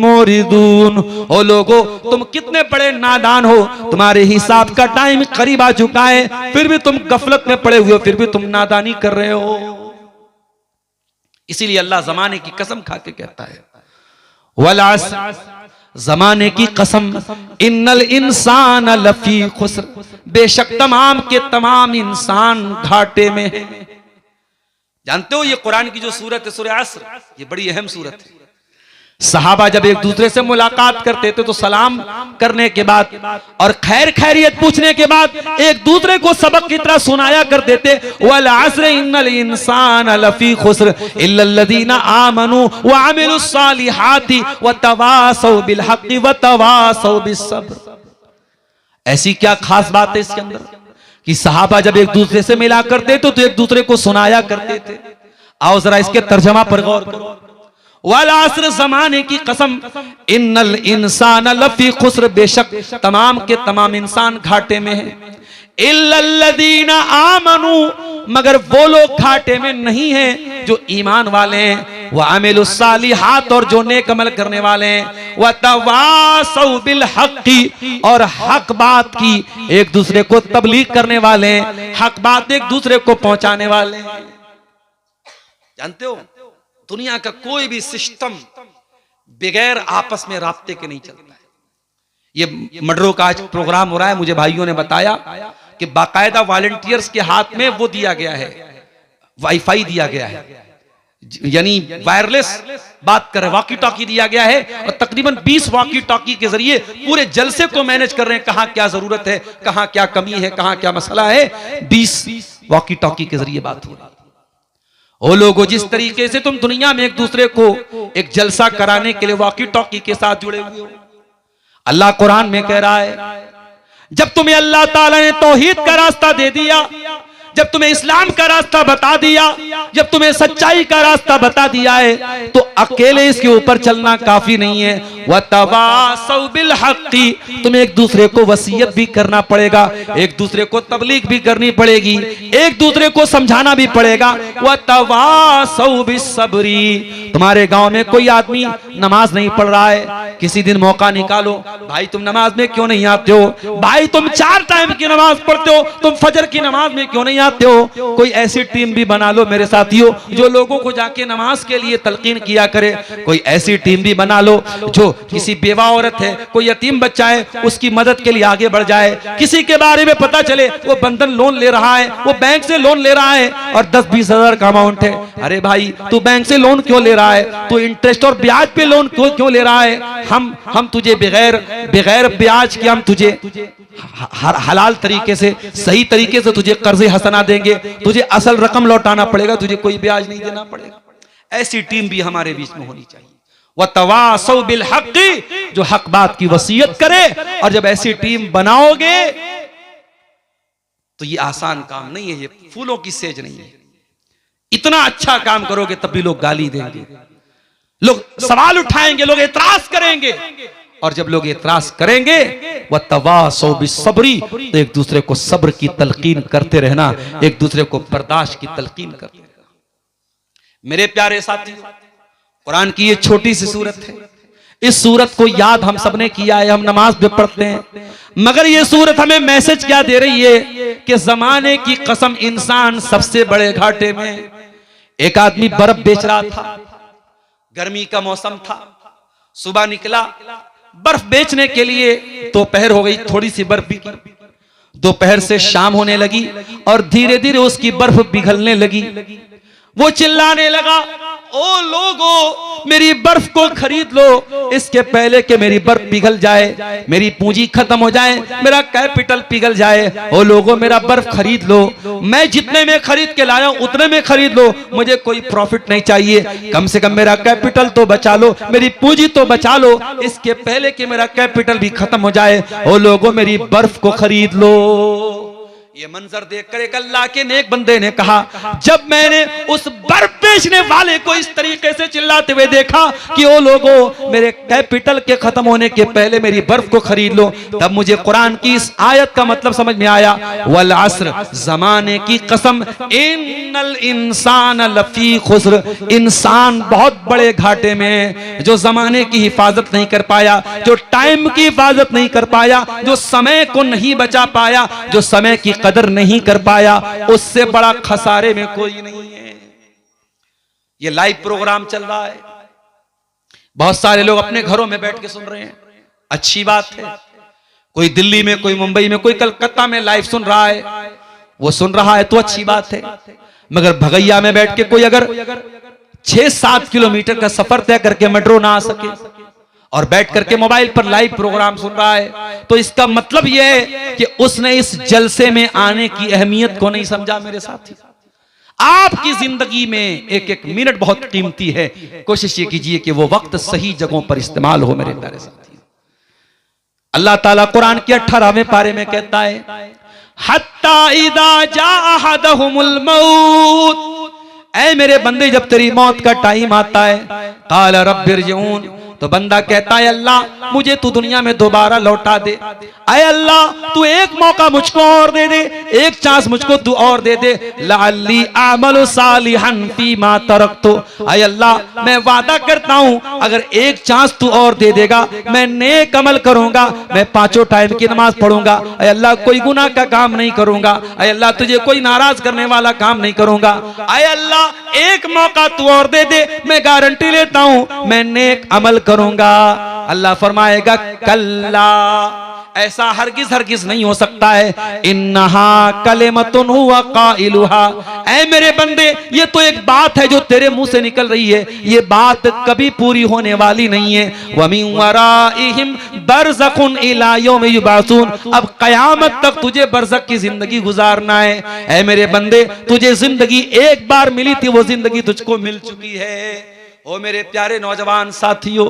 मुरिदून। ओ लोगो, तुम कितने बड़े नादान हो, तुम्हारे हिसाब का टाइम करीब आ चुका है, फिर भी तुम गफलत में पड़े हुए हो, फिर भी तुम नादानी कर रहे हो। इसीलिए अल्लाह जमाने की कसम खा के कहता है वल अस्र, जमाने की कसम, इन्नल इंसान लफी खुस्र, बेशक तमाम के तमाम इंसान घाटे में है। जानते हो ये कुरान की जो सूरत है सूरह अस्र, ये बड़ी अहम सूरत है। सहाबा जब एक दूसरे से मुलाकात करते थे तो सलाम करने के बाद और खैर खैरियत पूछने के बाद एक दूसरे को सबक की तरह सुनाया करते थे वल अस्र इन्नल इंसान लफी खुस्र इल्लल्लज़ीना आमनू व अमिलुस सालिहाति व तवासौ बिल हक़्क़ि व तवासौ बिस सब्र। ऐसी क्या खास बात है इसके अंदर कि सहाबा जब एक दूसरे से मिला करते थे तो एक दूसरे को सुनाया करते थे। आओ जरा इसके तर्जमा पर गौर करो। वल अस्र, जमाने की कसम, इन्नल इंसान लफी खुस्र, बेशक तमाम के तमाम इंसान घाटे में है। इल्लल्लज़ीना आमनू, मगर वो लोग घाटे में नहीं हैं जो ईमान वाले हैं, व अमिलुस सालिहात, और जो नेक अमल करने वाले हैं, व तवासौ बिल हक़्क़ि, और हक बात की एक दूसरे को तबलीग करने वाले हैं, हक बात एक दूसरे को पहुंचाने वाले हैं। जानते हो दुनिया का कोई भी सिस्टम बगैर आपस में राब्ते के नहीं चलता है। ये मडरों का आज प्रोग्राम हो रहा है, मुझे भाइयों ने बताया कि बाकायदा वॉलंटियर्स के हाथ में वो दिया गया है, वाईफाई दिया गया है, यानी वायरलेस बात कर, वॉकी टॉकी दिया गया है, और तकरीबन 20 वॉकी टॉकी के जरिए पूरे जलसे को मैनेज कर रहे हैं, कहां क्या जरूरत है, कहां क्या कमी है, कहां क्या मसला है। 20 वॉकी टॉकी के जरिए बात हो रही है। ओ लोगों, जिस तरीके से तुम दुनिया में एक दूसरे को एक जलसा कराने के लिए वॉकी टॉकी के साथ जुड़े हुए हो, अल्लाह कुरान में कह रहा है जब तुम्हें अल्लाह ताला ने तौहीद का रास्ता दे दिया, जब तुम्हें इस्लाम का रास्ता बता दिया, जब तुम्हें सच्चाई का रास्ता बता दिया है, तो अकेले इसके ऊपर चलना काफी नहीं है। वतवासौ बिल हक़्क़ि, तुम्हें एक दूसरे को वसीयत भी करना पड़ेगा, एक दूसरे को तबलीग भी करनी पड़ेगी, एक दूसरे को समझाना भी पड़ेगा। वतवासौ बिस्सब्री, तुम्हारे गांव में कोई आदमी नमाज नहीं पढ़ रहा है, किसी दिन मौका निकालो, भाई तुम नमाज में क्यों नहीं आते हो, भाई तुम 4 टाइम की नमाज पढ़ते हो, तुम फजर की नमाज में क्यों नहीं आते हो। कोई ऐसी टीम भी बना लो मेरे साथियों जो लोगों को जाके नमाज के लिए तलकीन किया करे। कोई ऐसी टीम भी बना लो जो किसी बेवा औरत है, कोई यतीम बच्चा है, उसकी मदद के लिए आगे बढ़ जाए। किसी के बारे में पता चले वो बंधन लोन ले रहा है, वो बैंक से लोन ले रहा है और 10-20 हजार का अमाउंट है, अरे भाई तू बैंक से लोन क्यों ले रहा है, तू इंटरेस्ट और ब्याज पे लोन क्यों ले रहा है। हम तुझे बगैर ब्याज के हम तुझे हलाल तरीके से, सही तरीके से तुझे कर्जे हसना देंगे, तुझे असल रकम लौटाना पड़ेगा, तुझे कोई ब्याज नहीं देना पड़ेगा। ऐसी टीम भी हमारे बीच में होनी चाहिए। वतवासौ बिल हक़्क़ि, जो हक बात की वसीयत करे। और जब ऐसी टीम बनाओगे तो ये आसान काम नहीं है, ये फूलों की सेज नहीं है। इतना अच्छा काम करोगे तब भी लोग गाली देंगे, लोग सवाल उठाएंगे, लोग एतराज करेंगे। और जब लोग एतराज करेंगे वतवासौ बिस्सब्री, तो एक दूसरे को सब्र की तलकीन करते रहना, एक दूसरे को बर्दाश्त की तलकीन करते रहना। मेरे प्यारे साथी, कुरान की ये छोटी सी सूरत है, इस सूरत को याद हम सबने किया है, हम नमाज में पढ़ते हैं, मगर ये सूरत हमें मैसेज क्या दे रही है कि जमाने की कसम इंसान सबसे बड़े घाटे में। एक आदमी बर्फ बेच रहा था, गर्मी का मौसम था, सुबह निकला बर्फ बेचने के लिए, दोपहर हो गई, थोड़ी सी बर्फ बिकी, दोपहर से शाम होने लगी और धीरे धीरे उसकी बर्फ पिघलने लगी। वो चिल्लाने लगा, ओ लोगो मेरी बर्फ को खरीद लो, इसके पहले कि मेरी बर्फ पिघल जाए, मेरी पूंजी खत्म हो जाए, मेरा कैपिटल पिघल जाए। ओ लोगो मेरा बर्फ खरीद लो, मैं जितने में खरीद के लाया हूं उतने में खरीद लो, मुझे कोई प्रॉफिट नहीं चाहिए, कम से कम मेरा कैपिटल तो बचा लो, मेरी पूंजी तो बचा लो, इसके पहले कि मेरा कैपिटल भी खत्म हो जाए। ओ लोगो मेरी बर्फ को खरीद लो। ये मंजर देखकर एक अल्लाह के नेक बंदे ने कहा, जब मैंने उस बर्फ बेचने वाले को इस तरीके से चिल्लाते हुए देखा कि ओ लोगों मेरे कैपिटल के खत्म होने के पहले मेरी बर्फ को खरीद लो, तब मुझे कुरान की इस आयत का मतलब समझ में आया। वल अस्र, जमाने की कसम, इन्नल इंसान लफी खुस्र, इंसान बहुत बड़े घाटे में। जो जमाने की हिफाजत नहीं कर पाया, जो टाइम की हिफाजत नहीं कर पाया, जो समय को नहीं बचा पाया, जो समय की कदर नहीं कर पाया, उससे बड़ा खसारे में कोई नहीं है। ये लाइव प्रोग्राम चल रहा है, बहुत सारे लोग अपने घरों में बैठ के सुन रहे हैं, अच्छी बात है। कोई दिल्ली में, कोई मुंबई में, कोई कलकत्ता में लाइव सुन रहा है, वो सुन रहा है तो अच्छी बात है। मगर भगैया में बैठ के कोई अगर 6-7 किलोमीटर का सफर तय करके मेट्रो ना आ सके और बैठ करके मोबाइल पर लाइव प्रोग्राम सुन रहा है, तो इसका मतलब यह है कि उसने इस जलसे में आने की अहमियत को नहीं समझा। मेरे साथी, आपकी जिंदगी में एक एक मिनट बहुत कीमती है, कोशिश ये कीजिए कि वो वक्त सही जगहों पर इस्तेमाल हो। मेरे प्यारे साथी, अल्लाह ताला कुरान के 18वें पारे में कहता है, हत्ता इदा जा अहदहुमुल मौत, ऐ मेरे बंदे जब तेरी मौत का टाइम आता है, काला रब्बिरजिऊन, तो बंदा कहता है अल्लाह मुझे तू दुनिया में दोबारा लौटा दे, अय अल्लाह तू एक मौका मुझको और दे दे, एक चांस मुझको तू और दे दे, लअल्ली आमलु सालिहन फीमा तरक्तु, अय अल्लाह मैं वादा करता हूं अगर एक चांस तू और दे देगा मैं नेक अमल करूंगा, मैं 5 टाइम की नमाज पढ़ूंगा, अय अल्लाह कोई गुनाह का काम नहीं करूंगा, अय अल्लाह तुझे कोई नाराज करने वाला काम नहीं करूंगा, अय अल्लाह एक मौका तू और दे दे, मैं गारंटी लेता हूं मैं नेक अमल करूंगा। अल्लाह फरमाएगा कल्ला, ऐसा हरगिज हरगिज नहीं हो सकता है। इन्नहा कलिमतुन हुवा काइलुहा, ऐ मेरे बंदे ये तो एक बात है जो तेरे मुंह से निकल रही है, ये बात कभी पूरी होने वाली नहीं है। व मिन वराइहिम बरज़खुन इला यौम युबासून, अब कयामत तक तुझे बरज़ख की जिंदगी गुजारना है। ऐ मेरे बंदे तुझे जिंदगी एक बार मिली थी, वो जिंदगी तुझको मिल चुकी है। ओ मेरे प्यारे नौजवान साथियों,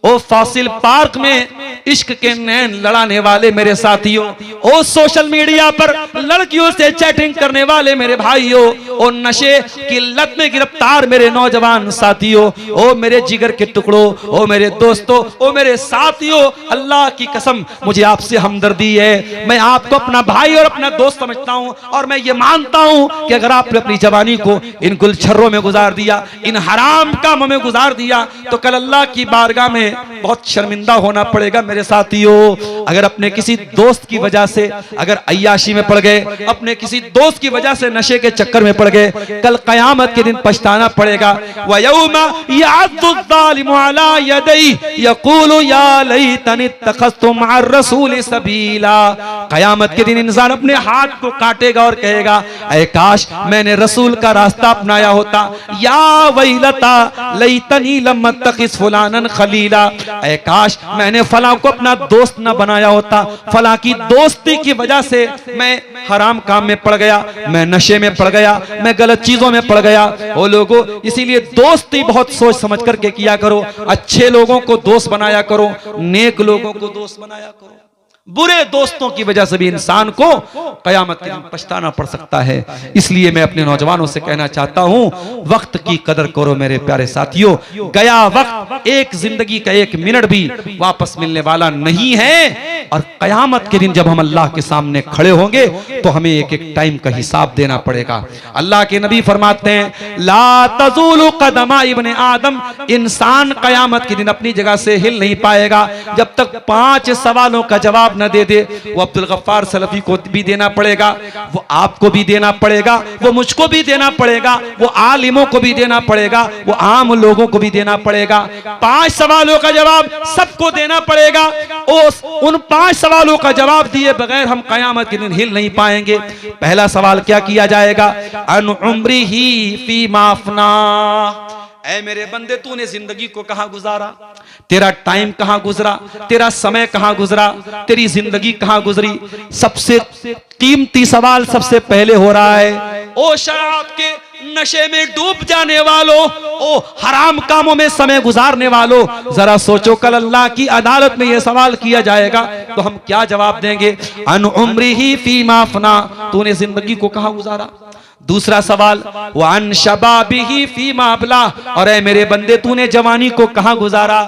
ओ फॉसिल पार्क में इश्क के नैन लड़ाने वाले मेरे साथियों, ओ सोशल मीडिया पर लड़कियों से चैटिंग करने वाले मेरे भाइयों, ओ नशे की लत में गिरफ्तार मेरे नौजवान साथियों, ओ मेरे जिगर के टुकड़ों, ओ मेरे दोस्तों, ओ मेरे साथियों, अल्लाह की कसम मुझे आपसे हमदर्दी है। मैं आपको अपना भाई और अपना दोस्त समझता हूं और मैं ये मानता हूं कि अगर आपने अपनी जवानी को इन गुलछर्रों में गुजार दिया, इन हराम कामों में गुजार दिया, तो कल अल्लाह की बारगाह में बहुत शर्मिंदा होना पड़ेगा मेरे साथियों। अगर अपने किसी दोस्त की वजह से अगर अय्याशी में पड़ गए, अपने किसी दोस्त की वजह से नशे के चक्कर में पड़ गए, कल कयामत के दिन पछताना पड़ेगा। व यौमा यअद्दु ज़ालिमु अला यदैहि यक़ूलु या लैतनी इत्तख़ज़तु मअर रसूल सबीला, कयामत के दिन इंसान अपने हाथ को काटेगा और कहेगा ऐ काश मैंने रसूल का रास्ता अपनाया होता। या वैलता लैतनी लम अत्तखिज़ फुलानन खलीला, ऐ काश मैंने फला को अपना दोस्त न बनाया होता, फला की दोस्ती की वजह से मैं हराम काम में पड़ गया, मैं नशे में पड़ गया, मैं गलत चीजों में पड़ गया। ओ लोगों, इसीलिए दोस्ती बहुत सोच समझ करके किया करो, अच्छे लोगों को दोस्त बनाया करो, नेक लोगों को दोस्त बनाया करो। बुरे दोस्तों की वजह से भी इंसान को कयामत के दिन पछताना पड़ सकता है। इसलिए मैं अपने नौजवानों से कहना चाहता हूं, वक्त की कदर करो मेरे प्यारे साथियों। गया वक्त एक जिंदगी का एक मिनट भी वापस मिलने वाला नहीं है, और कयामत के दिन जब हम अल्लाह के सामने खड़े होंगे तो हमें एक एक टाइम का हिसाब देना पड़ेगा। अल्लाह के नबी फरमाते हैं ला तज़ूलु क़दमा इब्ने आदम, इंसान कयामत के दिन अपनी जगह से हिल नहीं पाएगा जब तक 5 सवालों का जवाब न दे दे। वो अब्दुल गफ्फार सलफी को भी देना पड़ेगा, वो आपको भी देना पड़ेगा, वो मुझको भी देना पड़ेगा, वो आलिमों को भी देना पड़ेगा, वो आम लोगों को भी देना पड़ेगा। 5 सवालों का जवाब सबको देना पड़ेगा। उन 5 सवालों का जवाब दिए बगैर हम कयामत के दिन हिल नहीं पाएंगे। पहला सवाल क्या किया जाएगा? अन उम्रिही फीमा अफना, ऐ मेरे बंदे तूने जिंदगी को कहां गुजारा, तेरा टाइम कहां गुजरा, तेरा समय कहां गुजरा, तेरी जिंदगी कहां गुजरी। सबसे कीमती सवाल सबसे पहले हो रहा है। ओ शराब के नशे में डूब जाने वालों, ओ हराम कामों में समय गुजारने वालों, जरा सोचो कल अल्लाह की अदालत में यह सवाल किया जाएगा तो हम क्या जवाब देंगे? अन उम्रिही फीमा अफना, तूने जिंदगी को कहां गुजारा। दूसरा सवाल वन शबाबिही फीमा अबला, और ऐ मेरे बंदे तूने जवानी को कहां गुजारा।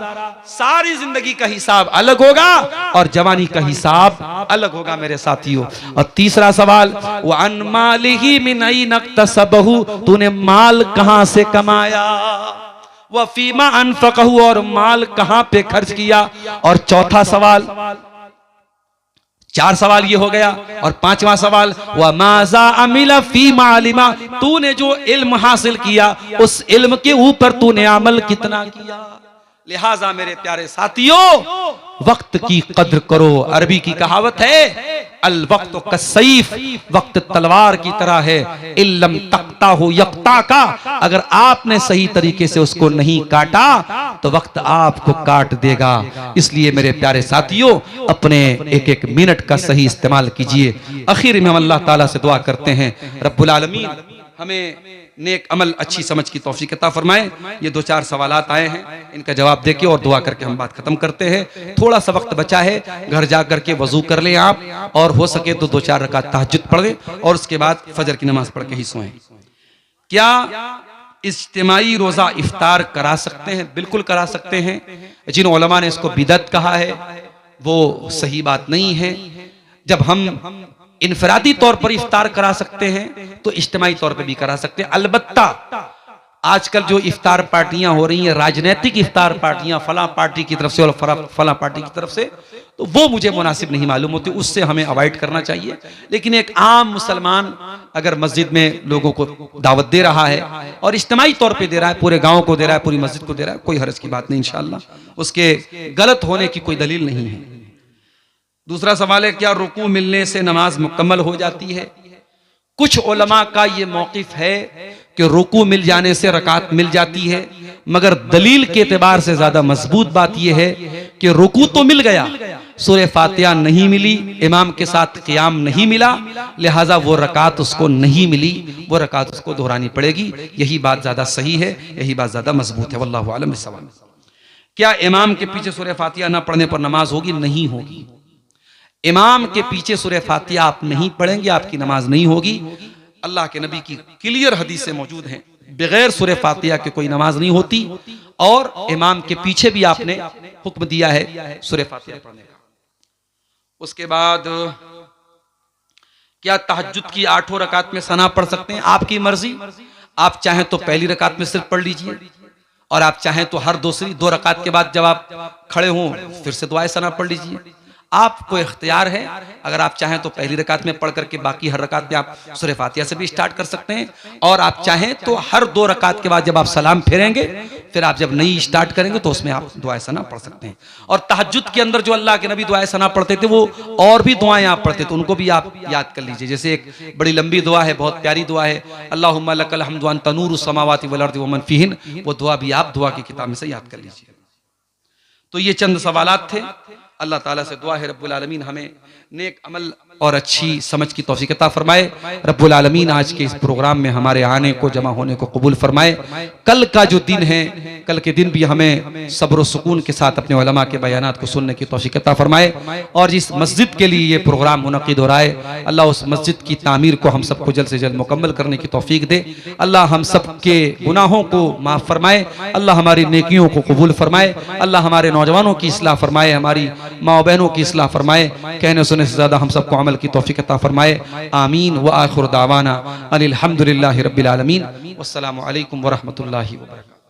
सारी जिंदगी का हिसाब अलग होगा और जवानी का हिसाब अलग होगा मेरे साथियों। और तीसरा सवाल वन मालिही मिन ऐन इक्तसबहु, तूने माल कहां से कमाया। वह फीमा अनफकहु, और माल कहां पे खर्च किया। और चौथा सवाल, 4 सवाल ये हो गया। और 5वां सवाल व माजा अमिला फीमा अलिमा, तूने जो इल्म हासिल किया उस इल्म के ऊपर तूने अमल कितना किया। लिहाजा मेरे प्यारे साथियों, वक्त की कद्र करो। अरबी की कहावत है अल वक्त कसैफ, वक्त तलवार की तरह है। इल्लम तख्ता हो यक्ता का, अगर आपने सही तरीके से उसको नहीं काटा तो वक्त आपको काट देगा। इसलिए मेरे प्यारे साथियों, अपने एक एक मिनट का सही इस्तेमाल कीजिए। आखिर में हम अल्लाह ताला से दुआ करते हैं रब्बुल आलमीन हमें नेक अमल अच्छी समझ की तौफीक अता फरमाए। ये 2-4 सवालात आए हैं, इनका जवाब देके और दुआ करके हम बात खत्म करते हैं। थोड़ा सा वक्त बचा है, घर जा करके वजू कर लें आप, और हो सके तो 2-4 रकात तहज्जुद पढ़ लें और उसके बाद फजर की नमाज पढ़ के ही सोएं। क्या इज्तिमाई रोजा इफ्तार करा सकते हैं? बिल्कुल करा सकते हैं। जिन उलमा ने इसको बिदअत कहा है वो सही बात नहीं है। जब हम इनफरादी तौर पर इफ्तार करा सकते हैं तो इज्तिमाई तौर पर भी करा सकते हैं। अलबत्ता आजकल जो इफ्तार पार्टियां हो रही हैं, राजनीतिक इफ्तार पार्टियां, फला पार्टी की तरफ से और फला पार्टी की तरफ से, तो वो मुझे मुनासिब नहीं मालूम होती, उससे हमें अवॉइड करना चाहिए। लेकिन एक आम मुसलमान अगर मस्जिद में लोगों को दावत दे रहा है और इज्तिमाई तौर पे दे रहा है, पूरे गांव को दे रहा है, पूरी मस्जिद को दे रहा है, कोई हर्ज की बात नहीं, इंशाअल्लाह उसके गलत होने की कोई दलील नहीं है। दूसरा सवाल है, क्या रुकू मिलने से नमाज मुकम्मल हो जाती है? कुछ उलमा का ये मौकिफ है कि रुकू मिल जाने से रकात मिल जाती है, मगर दलील के एतबार से ज्यादा मजबूत बात यह है कि रुकू तो मिल गया, सूरह फातिहा नहीं मिली, इमाम के साथ क़ियाम नहीं मिला, लिहाजा वो रकात उसको नहीं मिली, वो रकात उसको दोहरानी पड़ेगी। यही बात ज्यादा सही है, यही बात ज्यादा मजबूत है। वल्लाहु आलम बिस्सवाब। क्या इमाम के पीछे सूरह फातिहा न पढ़ने पर नमाज होगी? नहीं होगी। इमाम के पीछे सूरह फातिहा आप नहीं पढ़ेंगे, आपकी नमाज नहीं होगी। अल्लाह के नबी की क्लियर हदीसें मौजूद हैं, बगैर सूरह फातिहा के कोई नमाज नहीं होती, और इमाम के पीछे भी आपने हुक्म दिया है सूरह फातिहा पढ़ने का। उसके बाद क्या तहज्जुद की 8 रकात में सना पढ़ सकते हैं? आपकी मर्जी, आप चाहें तो पहली रकात में सिर्फ पढ़ लीजिए, और आप चाहें तो हर दूसरी 2 रकात के बाद जब आप खड़े हों फिर से दुआए सना पढ़ लीजिए। आपको इख्तियार है, अगर आप चाहें तो पहली रकात में पढ़ करके बाकी हर रकात में आप सूरह फातिहा से भी स्टार्ट कर सकते हैं, और आप चाहें तो हर 2 रकात के बाद जब आप सलाम फेरेंगे फिर आप जब नई स्टार्ट करेंगे तो उसमें आप दुआए सना पढ़ सकते हैं। और तहज्जुद के अंदर जो अल्लाह के नबी दुआए सना पढ़ते थे, वो और भी दुआएं आप पढ़ते थे, उनको भी आप याद कर लीजिए। जैसे एक बड़ी लंबी दुआ है, बहुत प्यारी दुआ है, अल्लाहुम्मा लकल हम्दु अंता नूरुस समावाति वल अर्दि व मन फीहिन, वो दुआ भी आप दुआ की किताब में से याद कर लीजिए। तो ये चंद सवालात थे। अल्लाह ताला से दुआ है रब्बुल आलमीन हमें नेक अमल और अच्छी समझ की तौफीक अता फरमाए। रब्बुल आलमीन आज के इस प्रोग्राम में हमारे आने को, जमा होने को कबूल फरमाए। कल का जो दिन है, कल के दिन भी हमें सब्र और सुकून के साथ अपने उलमा के बयानात को सुनने की तौफीक अता फरमाए। और जिस मस्जिद के लिए ये प्रोग्राम मुनक़िद हो रहा है, अल्लाह उस मस्जिद की तामीर को हम सबको जल्द से जल्द मुकम्मल करने की तौफीक दे। अल्लाह हम सब के गुनाहों को माफ़ फरमाए, अल्लाह हमारी नेकियों को कबूल फरमाए, अल्लाह हमारे नौजवानों की इस्लाह फरमाए, हमारी माँ बहनों की इस्लाह फरमाए, कहने सुनने से ज़्यादा हम सबको अमल की तौफीक अता फरमाए। आमीन व आखिर दावाना अनिल हम्दुलिल्लाहि रब्बिल आलमीन। वस्सलामु अलैकुम व रहमतुल्लाहि व बरकातुहू।